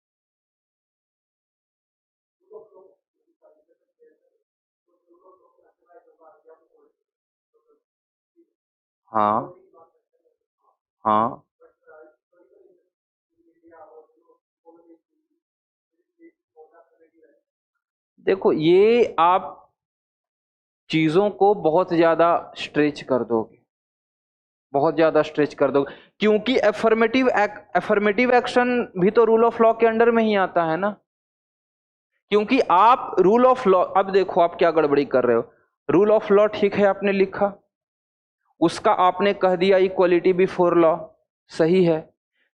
हाँ हाँ, देखो ये आप चीजों को बहुत ज्यादा स्ट्रेच कर दोगे, बहुत ज्यादा स्ट्रेच कर दोगे, क्योंकि एफर्मेटिव एक्शन भी तो रूल ऑफ लॉ के अंडर में ही आता है ना। क्योंकि आप रूल ऑफ लॉ, अब देखो आप क्या गड़बड़ी कर रहे हो। रूल ऑफ लॉ ठीक है आपने लिखा, उसका आपने कह दिया इक्वलिटी बिफोर लॉ, सही है।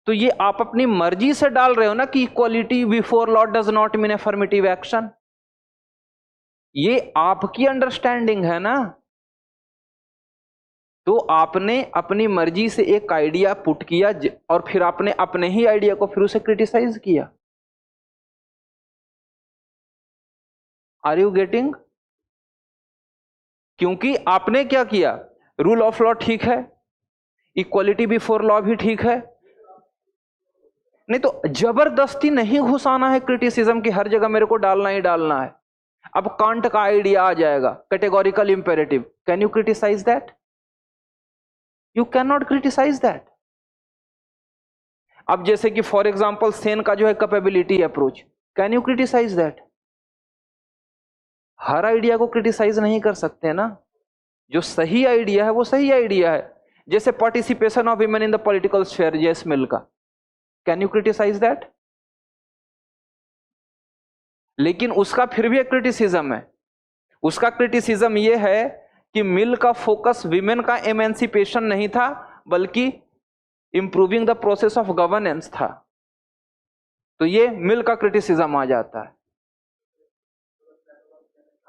तो ये आप अपनी मर्जी से डाल रहे हो ना कि equality before law does not mean affirmative action, ये आपकी अंडरस्टैंडिंग है ना। तो आपने अपनी मर्जी से एक आइडिया पुट किया और फिर आपने अपने ही आइडिया को फिर उसे क्रिटिसाइज किया। Are you getting? क्योंकि आपने क्या किया, रूल ऑफ लॉ ठीक है, इक्वलिटी बिफोर लॉ भी ठीक है, नहीं तो जबरदस्ती नहीं घुसाना है क्रिटिसिज्म की हर जगह मेरे को डालना ही डालना है। अब कांट का आइडिया आ जाएगा, categorical imperative, can you criticise that? You can not criticise that. अब जैसे कि फॉर एग्जांपल सेन का जो है capability approach, can you criticise that? हर आइडिया को क्रिटिसाइज नहीं कर सकते ना, जो सही आइडिया है वो सही आइडिया है। जैसे participation of women in the political sphere, जेस मिल का, कैन यू क्रिटिसाइज दैट? लेकिन उसका फिर भी एक क्रिटिसिज्म है, उसका क्रिटिसिज्म यह है कि मिल का फोकस विमेन का एमेंसिपेशन नहीं था, बल्कि improving the process of governance था। तो ये मिल का क्रिटिसिज्म आ जाता है।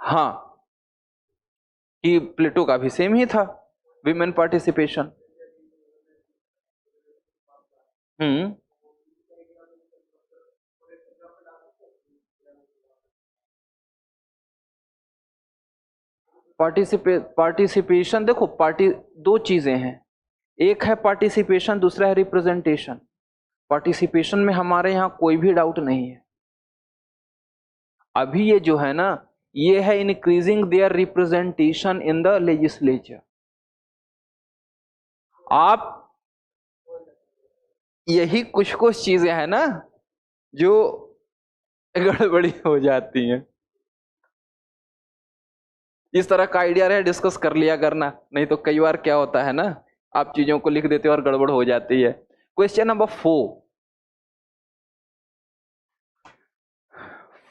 हाँ, कि प्लेटो का भी सेम ही था, विमेन पार्टिसिपेशन। पार्टिसिपेशन देखो, दो चीजें हैं, एक है पार्टिसिपेशन, दूसरा है रिप्रेजेंटेशन। पार्टिसिपेशन में हमारे यहां कोई भी डाउट नहीं है। अभी ये जो है ना, ये है increasing there representation in the legislature. आप यही कुछ कुछ चीजें हैं ना जो गड़बड़ी हो जाती हैं। इस तरह का आइडिया रहे डिस्कस कर लिया करना, नहीं तो कई बार क्या होता है ना, आप चीजों को लिख देते हो और गड़बड़ हो जाती है। क्वेश्चन नंबर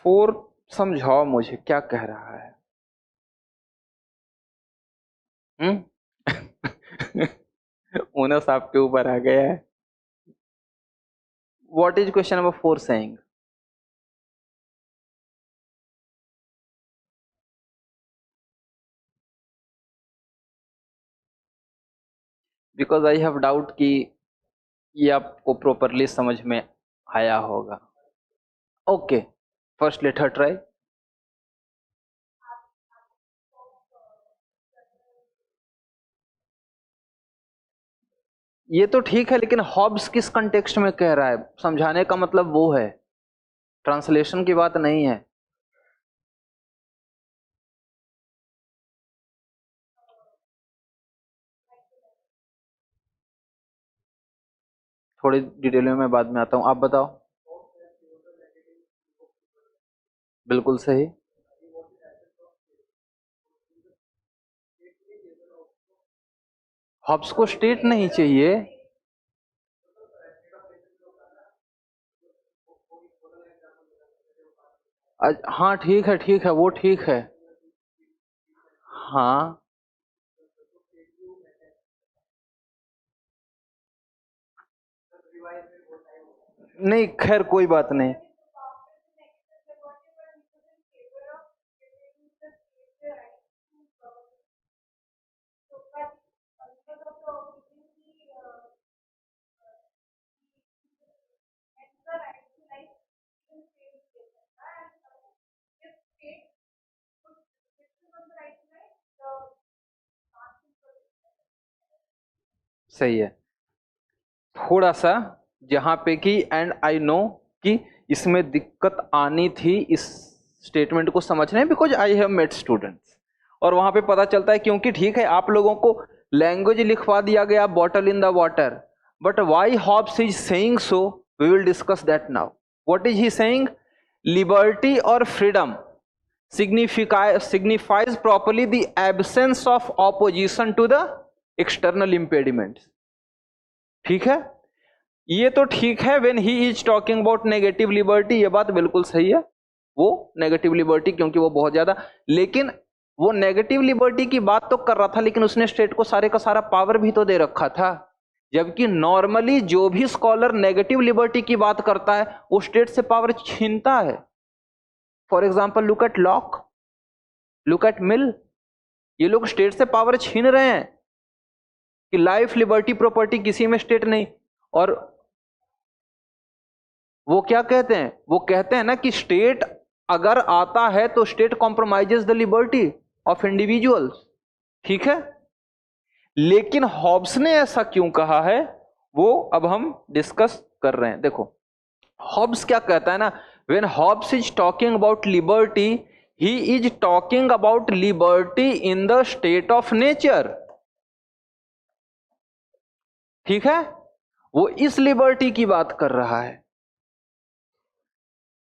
4 समझाओ मुझे क्या कह रहा है। ओनस आपके ऊपर आ गया है। What is question number 4 saying? Because I have doubt कि ये आपको प्रॉपरली समझ में आया होगा। Okay, first let her try. ये तो ठीक है, लेकिन हॉब्स किस कंटेक्स्ट में कह रहा है? समझाने का मतलब वो है, ट्रांसलेशन की बात नहीं है। थोड़ी डिटेल में मैं बाद में आता हूं, आप बताओ। बिल्कुल सही। हॉब्स को स्टेट नहीं चाहिए। हाँ ठीक है, वो ठीक है। हाँ, नहीं खैर कोई बात नहीं। सही है। थोड़ा सा जहां पे कि एंड आई नो कि इसमें दिक्कत आनी थी इस स्टेटमेंट को समझने, because I have met students, और वहां पे पता चलता है, क्योंकि ठीक है आप लोगों को लैंग्वेज लिखवा दिया गया bottle in the water, but why Hobbes is saying so, we will discuss that now. What is he saying? Liberty और freedom signifies properly the absence of opposition to the external impediments. ठीक है, ये तो ठीक है. when he is talking about negative liberty, ये बात बिल्कुल सही है, वो नेगेटिव लिबर्टी, क्योंकि वो बहुत ज्यादा, लेकिन वो नेगेटिव लिबर्टी की बात तो कर रहा था, लेकिन उसने स्टेट को सारे का सारा पावर भी तो दे रखा था. जबकि नॉर्मली जो भी स्कॉलर नेगेटिव लिबर्टी की बात करता है वो स्टेट से पावर छीनता है. For example look at Locke, look at Mill, ये लोग स्टेट से पावर छीन रहे हैं कि लाइफ, लिबर्टी, प्रॉपर्टी किसी में स्टेट नहीं. और वो क्या कहते हैं? वो कहते हैं ना कि स्टेट अगर आता है तो state compromises the liberty of individuals. ठीक है, लेकिन हॉब्स ने ऐसा क्यों कहा है वो अब हम डिस्कस कर रहे हैं. देखो हॉब्स क्या कहता है ना, when Hobbes is talking about liberty, he is talking about liberty in the state of nature. ठीक है, वो इस लिबर्टी की बात कर रहा है.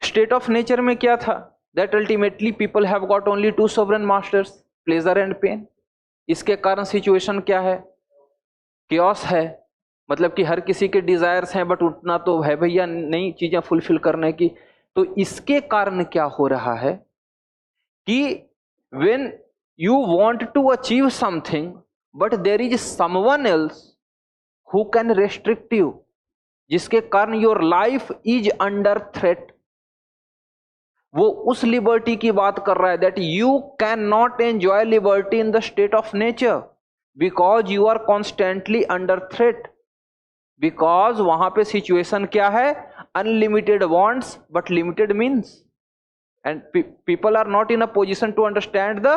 स्टेट ऑफ नेचर में क्या था? that ultimately people have got only two sovereign masters, pleasure and pain. इसके कारण सिचुएशन क्या है? chaos है, मतलब कि हर किसी के डिजायर्स हैं, बट उतना तो है भैया नहीं चीजें फुलफिल करने की. तो इसके कारण क्या हो रहा है कि when you want to achieve something but there is someone else who can restrict you, जिसके कारण your life is under threat, वो उस लिबर्टी की बात कर रहा है that you cannot enjoy liberty in the state of nature because you are constantly under threat. Because वहां पे सिचुएशन क्या है? Unlimited wants but limited means, and people are not in a position to understand the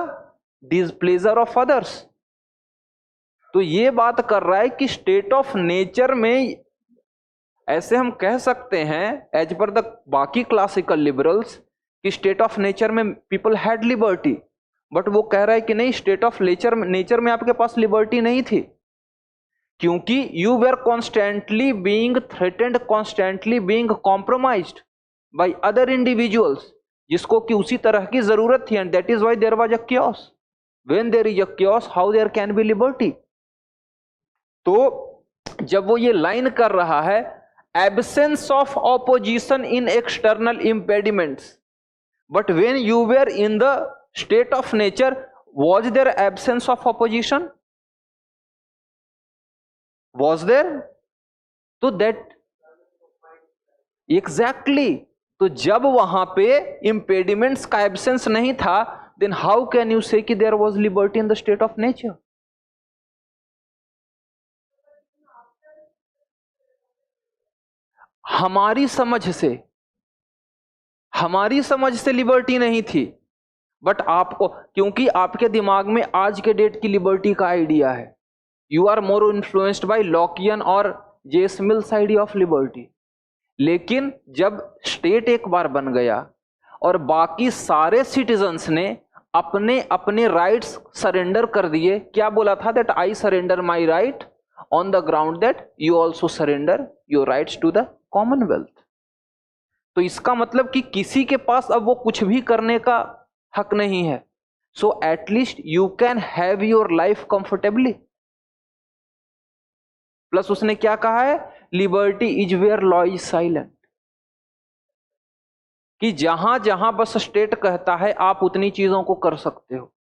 displeasure of others. तो ये बात कर रहा है कि स्टेट ऑफ नेचर में ऐसे हम कह सकते हैं एज पर द बाकी क्लासिकल लिबरल्स कि स्टेट ऑफ नेचर में पीपल हैड लिबर्टी, बट वो कह रहा है कि नहीं, स्टेट ऑफ नेचर में आपके पास लिबर्टी नहीं थी, क्योंकि you were constantly being threatened, constantly being compromised by other individuals, जिसको कि उसी तरह की जरूरत थी. And that is why there was a chaos. When there is a chaos, how there can be liberty? तो जब वो ये लाइन कर रहा है absence of opposition in external impediments, but when you were in the state of nature, was there absence of opposition? Was there? तो that exactly, तो जब वहां पे impediments का absence नहीं था, then how can you say कि there was liberty in the state of nature? हमारी समझ से लिबर्टी नहीं थी, बट आपको, क्योंकि आपके दिमाग में आज के डेट की लिबर्टी का आइडिया है, you are more influenced by Lockean और जेस मिल्स आइडिया ऑफ लिबर्टी. लेकिन जब स्टेट एक बार बन गया और बाकी सारे सिटीजन्स ने अपने अपने राइट्स सरेंडर कर दिए, क्या बोला था? That I surrender my right on the ground that you also surrender your rights to the commonwealth. तो इसका मतलब कि किसी के पास अब वो कुछ भी करने का हक नहीं है. So at least you can have your life comfortably. Plus उसने क्या कहा है? Liberty is where law is silent, कि जहां जहां बस स्टेट कहता है आप उतनी चीजों को कर सकते हो.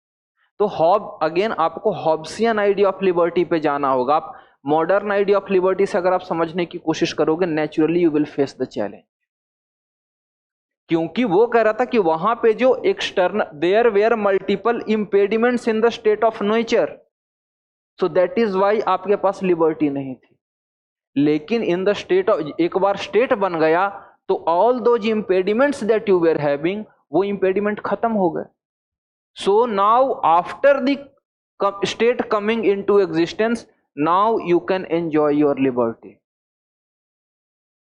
तो हॉब अगेन आपको हॉब्सियन आइडिया ऑफ लिबर्टी पे जाना होगा. आप मॉडर्न आइडिया ऑफ लिबर्टी से अगर आप समझने की कोशिश करोगे, naturally you will face the challenge. क्योंकि वो कह रहा था कि वहां पे जो external, there were multiple impediments in the state of nature, so that is why आपके पास लिबर्टी नहीं थी. लेकिन इन द स्टेट ऑफ, एक बार स्टेट बन गया तो all those impediments that you were having, वो इंपेडिमेंट खत्म हो गए. So now after the state coming into existence, now you can enjoy your liberty.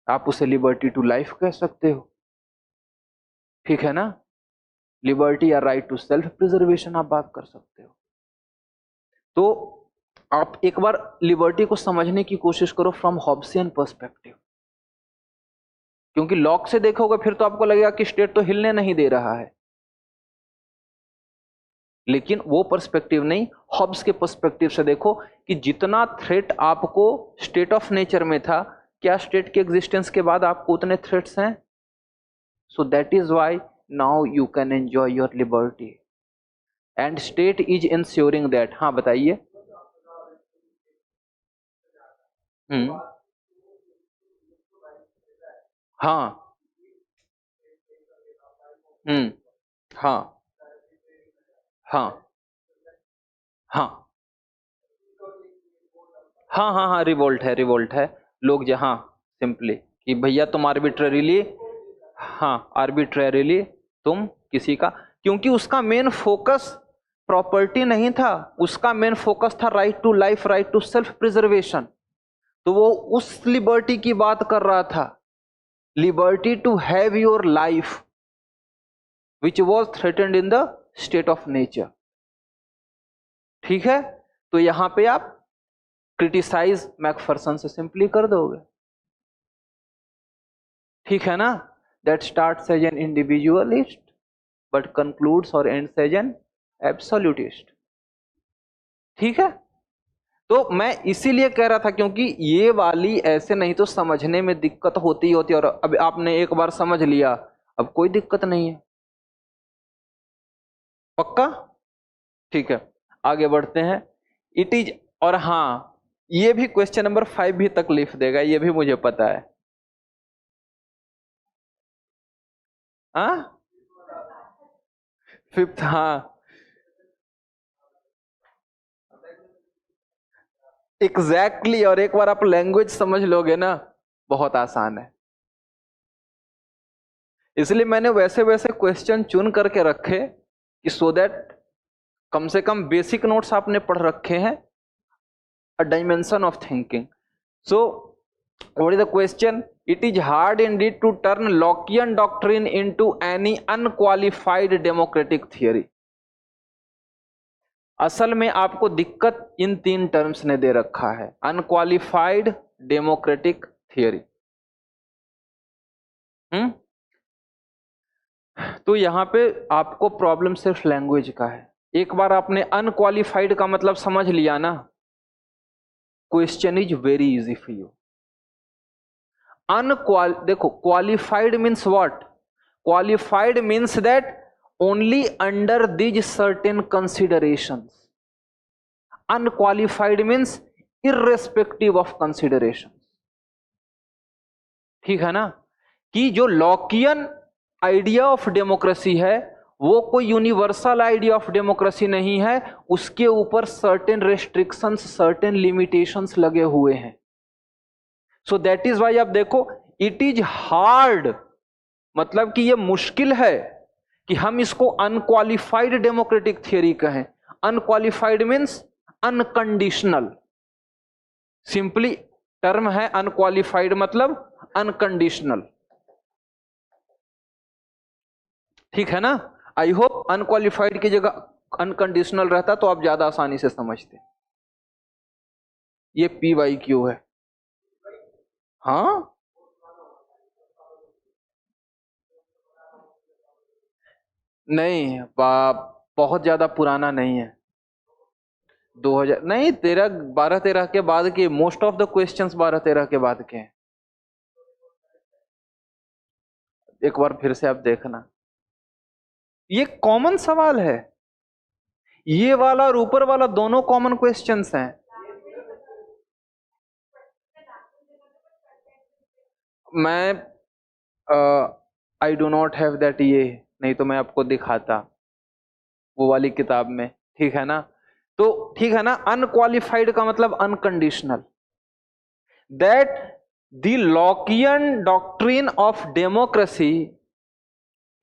आप उसे लिबर्टी टू लाइफ कह सकते हो, ठीक है ना? लिबर्टी या राइट टू सेल्फ प्रिजर्वेशन आप बात कर सकते हो. तो आप एक बार लिबर्टी को समझने की कोशिश करो फ्रॉम हॉब्सियन पर्सपेक्टिव, क्योंकि लॉक से देखोगे फिर तो आपको लगेगा कि स्टेट तो हिलने नहीं दे रहा है, लेकिन वो पर्सपेक्टिव नहीं, हॉब्स के पर्सपेक्टिव से देखो कि जितना थ्रेट आपको स्टेट ऑफ नेचर में था, क्या स्टेट के एग्जिस्टेंस के बाद आपको उतने थ्रेट्स हैं? सो that is why now you can enjoy your liberty and state is ensuring that. हाँ बताइए। हाँ। हाँ हाँ हाँ हाँ हाँ हाँ, रिवोल्ट है, रिवोल्ट है। लोग जहाँ सिंपली कि भैया तुम आर्बिट्ररीली, हाँ आर्बिट्ररीली तुम किसी का, क्योंकि उसका मेन फोकस प्रॉपर्टी नहीं था, उसका मेन फोकस था right to life, right to self preservation. तो वो उस लिबर्टी की बात कर रहा था, liberty to have your life which was threatened in the state of nature. ठीक है, तो यहां पे आप क्रिटिसाइज मैकफरसन से सिंपली कर दोगे। ठीक है ना? That starts as an individualist but concludes और एंड्स एज एन एब्सोल्यूटिस्ट। ठीक है, तो मैं इसीलिए कह रहा था क्योंकि ये वाली ऐसे नहीं तो समझने में दिक्कत होती होती, और अब आपने एक बार समझ लिया, अब कोई दिक्कत नहीं है। पक्का? ठीक है, आगे बढ़ते हैं। इट इज, और हाँ ये भी क्वेश्चन नंबर 5 भी तकलीफ देगा, ये भी मुझे पता है। हाँ 5th, हाँ एग्जैक्टली exactly, और एक बार आप लैंग्वेज समझ लोगे ना, बहुत आसान है। इसलिए मैंने वैसे वैसे क्वेश्चन चुन करके रखे कि सो दैट कम से कम बेसिक नोट्स आपने पढ़ रखे हैं, a dimension of thinking. So what is the question? It is hard indeed to turn Lockean doctrine into any unqualified democratic theory. असल में आपको दिक्कत इन 3 टर्म्स ने दे रखा है, अनक्वालिफाइड डेमोक्रेटिक थियरी। तो यहां पे आपको प्रॉब्लम सिर्फ लैंग्वेज का है। एक बार आपने अनक्वालिफाइड का मतलब समझ लिया ना, question is very easy for you. देखो qualified means what? Qualified means that only under these certain considerations. Unqualified means irrespective of consideration. ठीक है ना? कि जो लॉकियन आइडिया ऑफ डेमोक्रेसी है वो कोई यूनिवर्सल आइडिया ऑफ डेमोक्रेसी नहीं है, उसके ऊपर सर्टेन रेस्ट्रिक्शंस, सर्टेन लिमिटेशंस लगे हुए हैं। सो दैट इज वाई आप देखो, इट इज हार्ड, मतलब कि ये मुश्किल है कि हम इसको अनक्वालिफाइड डेमोक्रेटिक थियरी कहें। Unqualified means unconditional, simply term है अनक्वालिफाइड मतलब अनकंडीशनल। ठीक है ना? आई होप अनक्वालिफाइड की जगह अनकंडीशनल रहता तो आप ज्यादा आसानी से समझते। ये PYQ है। हाँ नहीं, बहुत ज्यादा पुराना नहीं है। 2000 नहीं, 12-13 के बाद के, मोस्ट ऑफ द क्वेश्चंस 12-13 के बाद के हैं। एक बार फिर से आप देखना, ये कॉमन सवाल है, ये वाला और ऊपर वाला दोनों कॉमन क्वेश्चंस हैं। मैं I do not have that, ये नहीं तो मैं आपको दिखाता वो वाली किताब में। ठीक है ना? तो ठीक है ना, अनक्वालिफाइड का मतलब unconditional. That the Lockean doctrine of democracy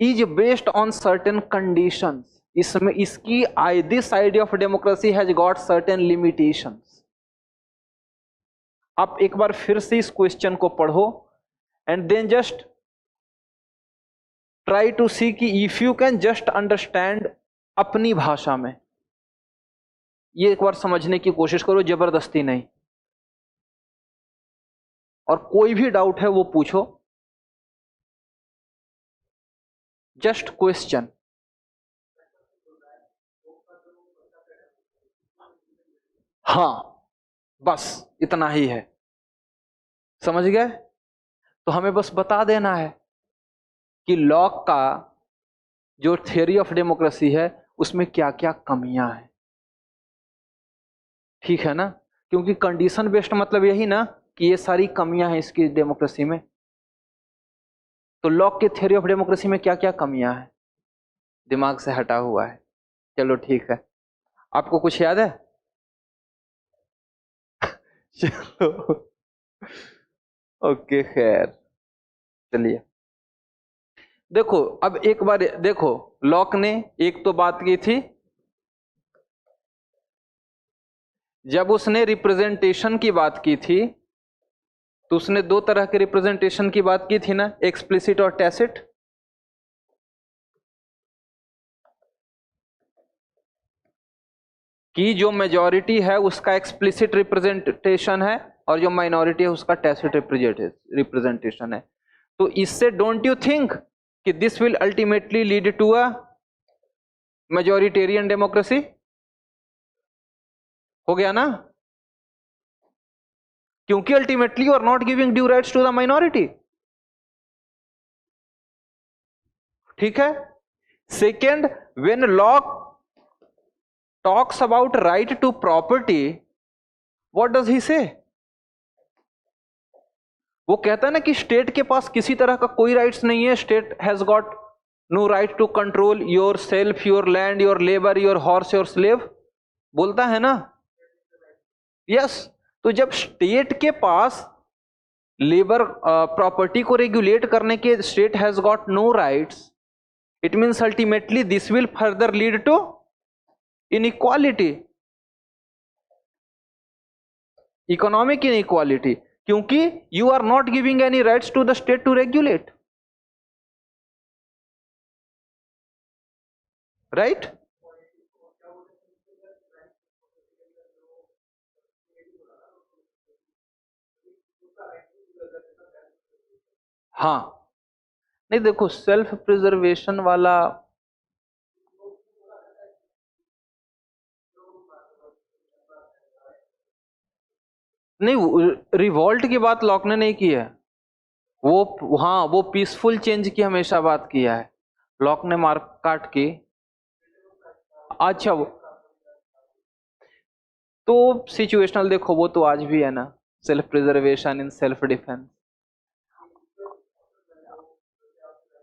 is based on certain conditions. इसमें इसकी this idea of democracy has got certain limitations. आप एक बार फिर से इस क्वेश्चन को पढ़ो and then just try to see कि if you can just understand अपनी भाषा में, ये एक बार समझने की कोशिश करो, जबरदस्ती नहीं। और कोई भी डाउट है वो पूछो, जस्ट क्वेश्चन। हाँ, बस इतना ही है, समझ गए? तो हमें बस बता देना है कि लॉक का जो थ्योरी ऑफ डेमोक्रेसी है उसमें क्या क्या कमियां हैं, ठीक है ना? क्योंकि कंडीशन बेस्ड मतलब यही ना कि ये सारी कमियां हैं इसकी डेमोक्रेसी में। तो लॉक के थ्योरी ऑफ डेमोक्रेसी में क्या क्या कमियां हैं, दिमाग से हटा हुआ है। चलो ठीक है, आपको कुछ याद है? चलो ओके, खैर चलिए। देखो अब एक बार देखो, लॉक ने एक तो बात की थी, जब उसने रिप्रेजेंटेशन की बात की थी तो उसने दो तरह के रिप्रेजेंटेशन की बात की थी ना, एक्सप्लिसिट और टैसिट। कि जो मेजॉरिटी है उसका एक्सप्लिसिट रिप्रेजेंटेशन है और जो माइनॉरिटी है उसका टैसिट रिप्रेजेंटेशन है। तो इससे डोंट यू थिंक कि this will ultimately lead to a majoritarian democracy? हो गया ना? क्योंकि ultimately you are not giving due rights to the minority, ठीक है? Second, when Locke talks about right to property, what does he say? वो कहता है ना कि स्टेट के पास किसी तरह का कोई राइट्स नहीं है, state has got no right to control your self, your land, your labour, your horse, your slave, बोलता है ना? यस। तो जब स्टेट के पास लेबर प्रॉपर्टी को रेगुलेट करने के state has got no rights, it means ultimately this will further lead to inequality, economic inequality, क्योंकि you are not giving any rights to the state to regulate, right? हाँ, नहीं देखो self preservation वाला, नहीं revolt की बात lock ने नहीं की है, वो हाँ वो पीसफुल चेंज की हमेशा बात किया है, लॉक ने मार काट की। अच्छा, वो तो सिचुएशनल देखो, वो तो आज भी है ना, self preservation in self defence.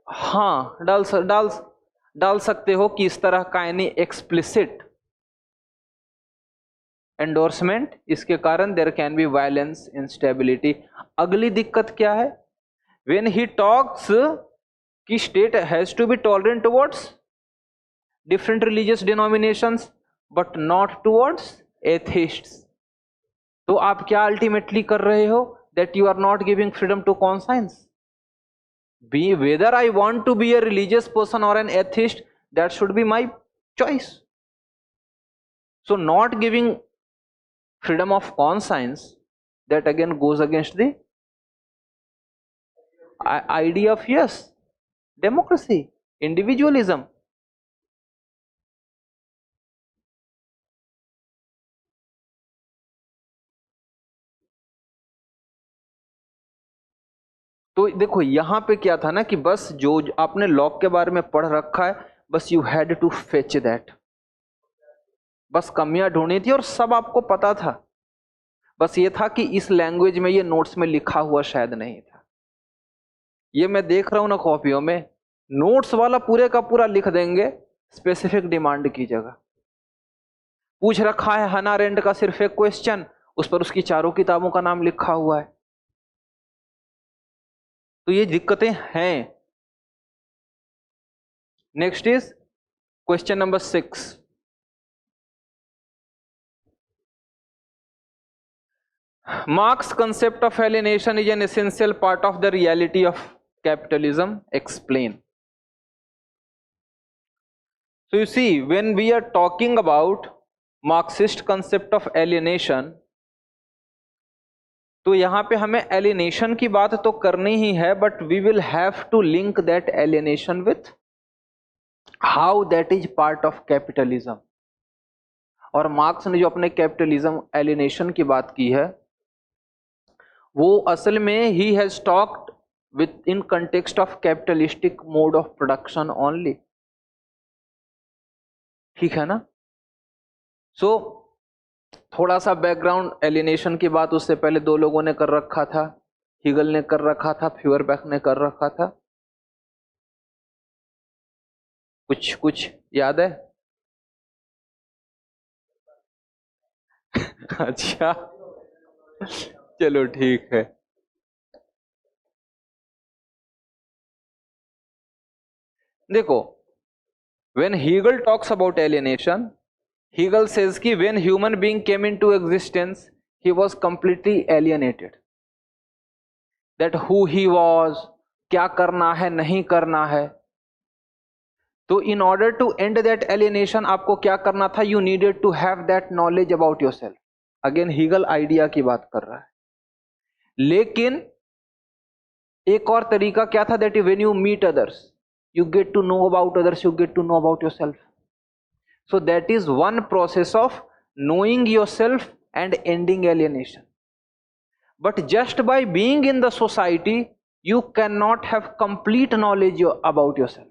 हाँ डाल सकते हो कि इस तरह का यानी एक्सप्लिसिट एंडोर्समेंट, इसके कारण there can be violence, instability. अगली दिक्कत क्या है? व्हेन ही टॉक्स कि state has to be tolerant towards different religious denominations but not towards atheists, तो आप क्या अल्टीमेटली कर रहे हो? That you are not giving freedom to conscience. Be whether I want to be a religious person or an atheist, that should be my choice. So not giving freedom of conscience, that again goes against the idea of, yes, democracy, individualism. तो देखो यहां पे क्या था ना कि बस जो आपने लॉक के बारे में पढ़ रखा है, बस you had to fetch that, बस कमियां ढूंढनी थी और सब आपको पता था, बस ये था कि इस लैंग्वेज में ये नोट्स में लिखा हुआ शायद नहीं था। ये मैं देख रहा हूं ना कॉपियों में, नोट्स वाला पूरे का पूरा लिख देंगे स्पेसिफिक डिमांड की जगह। पूछ रखा है हना रेंट का सिर्फ एक क्वेश्चन, उस पर उसकी चारों किताबों का नाम लिखा हुआ है। तो ये दिक्कतें हैं। Next is question number 6। Marx's concept of alienation is an essential part of the reality of capitalism. Explain. So you see, when we are talking about Marxist concept of alienation, तो यहां पे हमें एलियनेशन की बात तो करनी ही है, but we will have to link that alienation with how that is part of capitalism. और मार्क्स ने जो अपने कैपिटलिज्म एलियनेशन की बात की है, वो असल में ही has talked with in context of capitalistic mode of production only. ठीक है ना? सो थोड़ा सा बैकग्राउंड एलियनेशन की बात उससे पहले दो लोगों ने कर रखा था, हीगल ने कर रखा था, फ्यूअरबैख ने कर रखा था। कुछ कुछ याद है? अच्छा, चलो ठीक है। देखो, when Hegel talks about alienation, Hegel says कि when human being came into existence, he was completely alienated. That who he was, क्या करना है नहीं करना है। तो in order to end that alienation, आपको क्या करना था? You needed to have that knowledge about yourself. Again Hegel idea की बात कर रहा है। लेकिन एक और तरीका क्या था? That when you meet others, you get to know about others, you get to know about yourself. So that is one process of knowing yourself and ending alienation. But just by being in the society, you cannot have complete knowledge about yourself.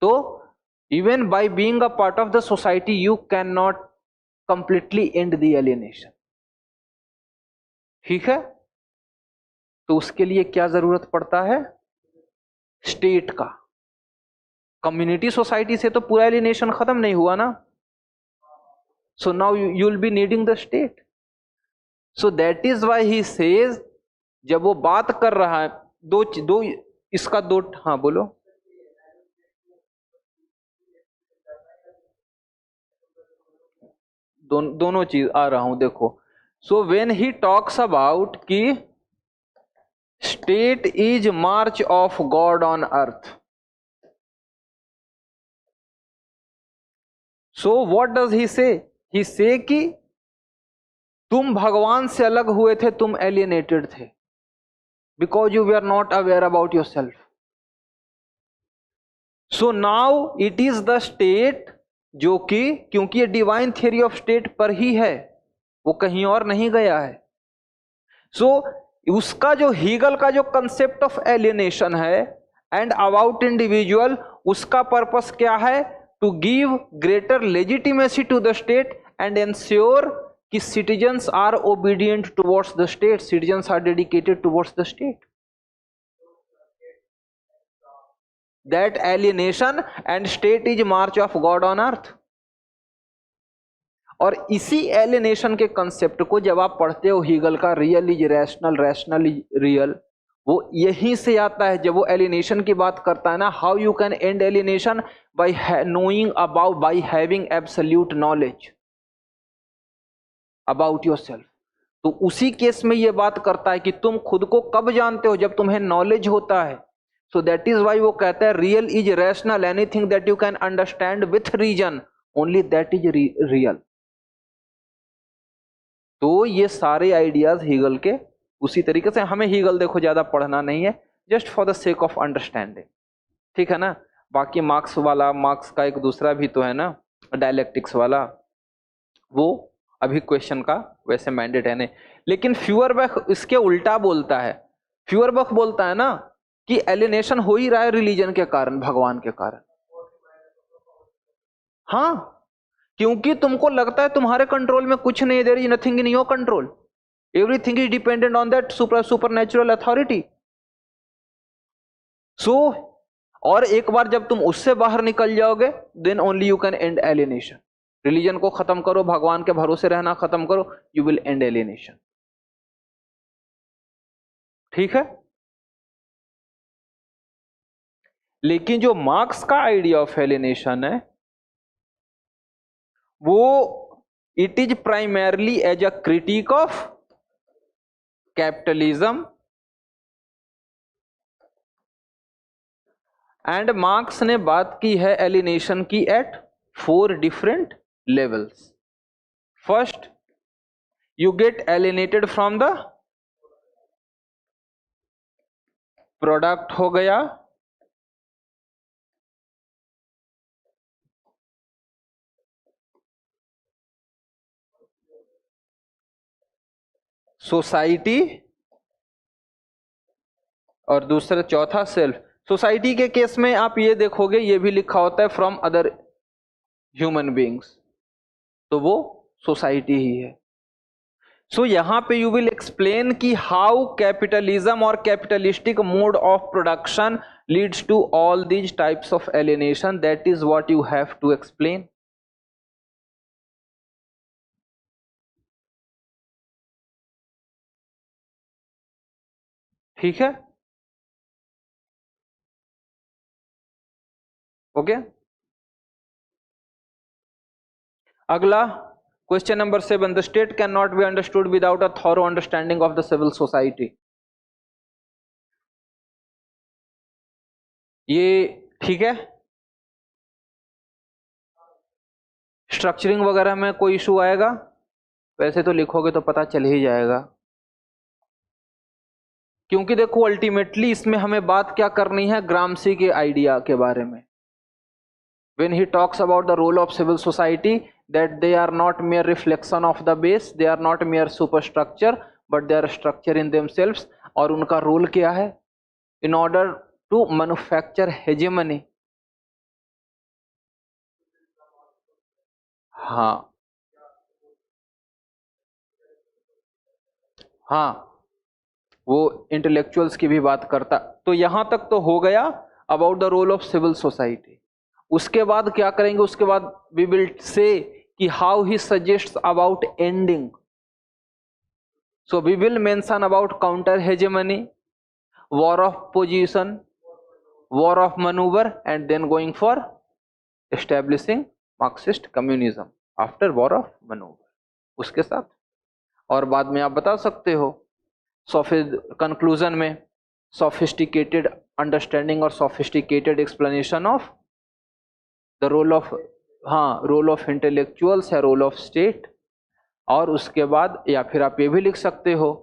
So even by being a part of the society, you cannot completely end the alienation. ठीक है? तो उसके लिए क्या जरूरत पड़ता है? State का। कम्युनिटी सोसाइटी से तो पूरा एलिनेशन खत्म नहीं हुआ ना। So now you will be needing the state. So that is why he says, जब वो बात कर रहा है दो इसका दो, हाँ बोलो। दोनों चीज आ रहा हूं, देखो। So when he talks about कि state is march of God on earth, so what does he say? He से कि तुम भगवान से अलग हुए थे, तुम एलियनेटेड थे, because you were not aware about your self. So now it is the state, जो कि क्योंकि ये डिवाइन थियरी ऑफ स्टेट पर ही है, वो कहीं और नहीं गया है। सो उसका जो हीगल का जो कंसेप्ट ऑफ एलियनेशन है एंड अबाउट इंडिविजुअल, उसका पर्पस क्या है? To give greater legitimacy to the state and ensure कि citizens are obedient towards the state, citizens are dedicated towards the state. That alienation and state is march of God on earth. और इसी alienation के concept को जब आप पढ़ते हो Hegel का real is rational, rational is real, वो यहीं से आता है। जब वो एलियनेशन की बात करता है ना, how you can end alienation bye knowing about, by having absolute knowledge about yourself. तो उसी केस में ये बात करता है कि तुम खुद को कब जानते हो? जब तुम्हें नॉलेज होता है। सो दैट इज वाई वो कहता है real is rational, anything that you can understand with reason, only that is real. तो ये सारे आइडियाज हीगल के उसी तरीके से। हमें हीगल देखो ज्यादा पढ़ना नहीं है, just for the sake of understanding, ठीक है ना। बाकी मार्क्स वाला, मार्क्स का एक दूसरा भी तो है ना, डायलेक्टिक्स वाला, वो अभी क्वेश्चन का वैसे मैंडेट है नहीं। लेकिन फ्यूअरबैख इसके उल्टा बोलता है। फ्यूअरबैख बोलता है ना कि एलियनेशन हो ही रहा है रिलीजन के कारण, भगवान के कारण। हाँ, क्योंकि तुमको लगता है तुम्हारे कंट्रोल में कुछ नहीं, there is nothing in your control, everything is dependent on that supernatural authority. So और एक बार जब तुम उससे बाहर निकल जाओगे, then only you can end alienation. Religion को खत्म करो, भगवान के भरोसे रहना खत्म करो, यू विल एंड एलियनेशन। ठीक है। लेकिन जो मार्क्स का आइडिया ऑफ एलियनेशन है, वो it is primarily as a critique of capitalism, and Marx ने बात की है एलियनेशन की at 4 different levels. First, you get alienated from the product हो गया, सोसाइटी, और दूसरा चौथा सेल्फ। सोसाइटी के केस में आप ये देखोगे ये भी लिखा होता है फ्रॉम अदर ह्यूमन बीइंग्स, तो वो सोसाइटी ही है। सो यहां पे यू विल एक्सप्लेन कि हाउ कैपिटलिज्म और capitalistic mode of production leads to all these types of alienation, that is what you have to explain. ठीक है, ओके। अगला question number 7, the state can not be understood without a thorough understanding of the civil society. ये ठीक है, structuring वगैरह में कोई issue आएगा? वैसे तो लिखोगे तो पता चल ही जाएगा, क्योंकि देखो अल्टीमेटली इसमें हमें बात क्या करनी है, ग्रामसी के आइडिया के बारे में। when he talks about the role of civil society, that they are not mere reflection of the base, they are not mere superstructure, but they are structure in themselves। और उनका रोल क्या है? in order to manufacture hegemony। हाँ हाँ, वो intellectuals की भी बात करता। तो यहां तक तो हो गया about the role of civil society. उसके बाद क्या करेंगे, उसके बाद वी विल से कि how he suggests about ending. So we will mention about counter hegemony, war of position, war of manoeuvre, and then going for establishing Marxist communism after war of manoeuvre, उसके साथ। और बाद में आप बता सकते हो कंक्लूजन में सोफिस्टिकेटेड अंडरस्टैंडिंग और sophisticated explanation of the role of, हाँ, रोल ऑफ इंटेलेक्चुअल्स है, रोल ऑफ स्टेट। और उसके बाद या फिर आप ये भी लिख सकते हो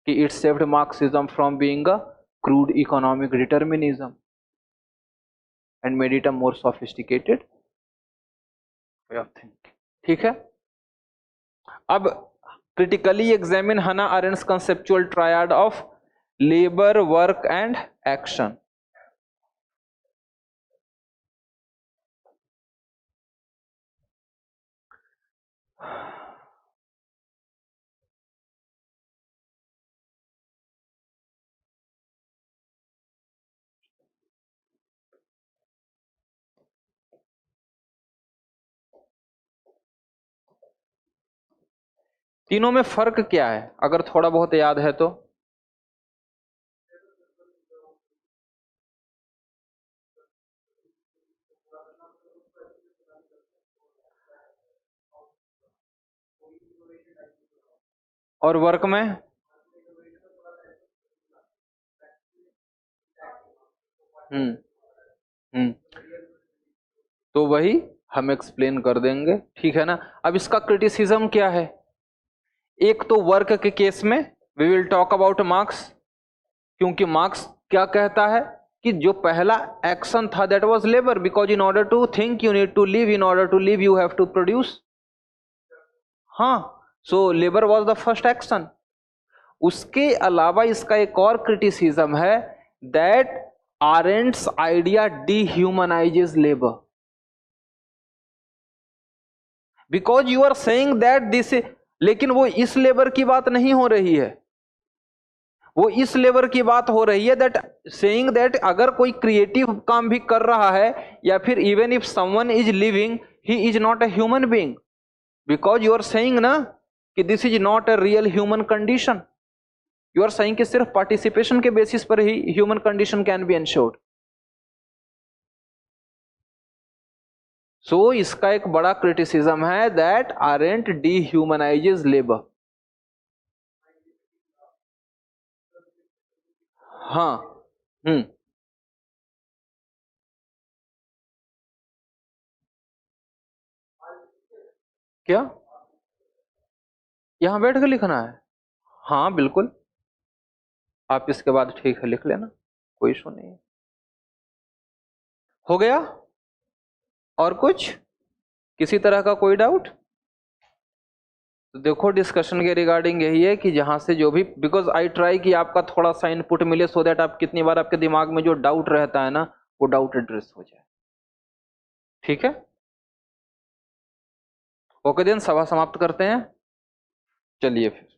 कि it saved Marxism from being a crude economic determinism and made it a more sophisticated way of thinking. ठीक है, अब critically examine Hannah Arendt's conceptual triad of labour, work and action. तीनों में फर्क क्या है, अगर थोड़ा बहुत याद है तो? और वर्क में? हम्म हम्म, तो वही हम एक्सप्लेन कर देंगे, ठीक है ना। अब इसका क्रिटिसिज्म क्या है? एक तो वर्क के केस में we will talk about Marx, क्योंकि मार्क्स क्या कहता है कि जो पहला एक्शन था that was labour, because in order to think you need to live, in order to live you have to produce. हाँ, so labour was the first action. उसके अलावा इसका एक और क्रिटिसिज्म है that Arendt's idea dehumanises labour, because you are saying that this, लेकिन वो इस लेबर की बात नहीं हो रही है, वो इस लेबर की बात हो रही है दैट सेइंग दैट अगर कोई क्रिएटिव काम भी कर रहा है या फिर even if someone is living, he is not a human being, because you are saying ना कि this is not a real human condition. You are saying कि सिर्फ पार्टिसिपेशन के बेसिस पर ही human condition can be ensured. So इसका एक बड़ा क्रिटिसिज्म है दैट आरेंट डिह्यूमनाइजेस लेबर। हाँ, हम्म, क्या यहां बैठ कर लिखना है? हाँ बिल्कुल, आप इसके बाद ठीक है लिख लेना, कोई इशू नहीं है। हो गया? और कुछ किसी तरह का कोई डाउट? तो देखो डिस्कशन के रिगार्डिंग यही है कि जहां से जो भी, बिकॉज आई ट्राई कि आपका थोड़ा सा इनपुट मिले सो दैट आप कितनी बार आपके दिमाग में जो डाउट रहता है ना वो डाउट एड्रेस हो जाए। ठीक है, ओके देन, सभा समाप्त करते हैं। चलिए फिर।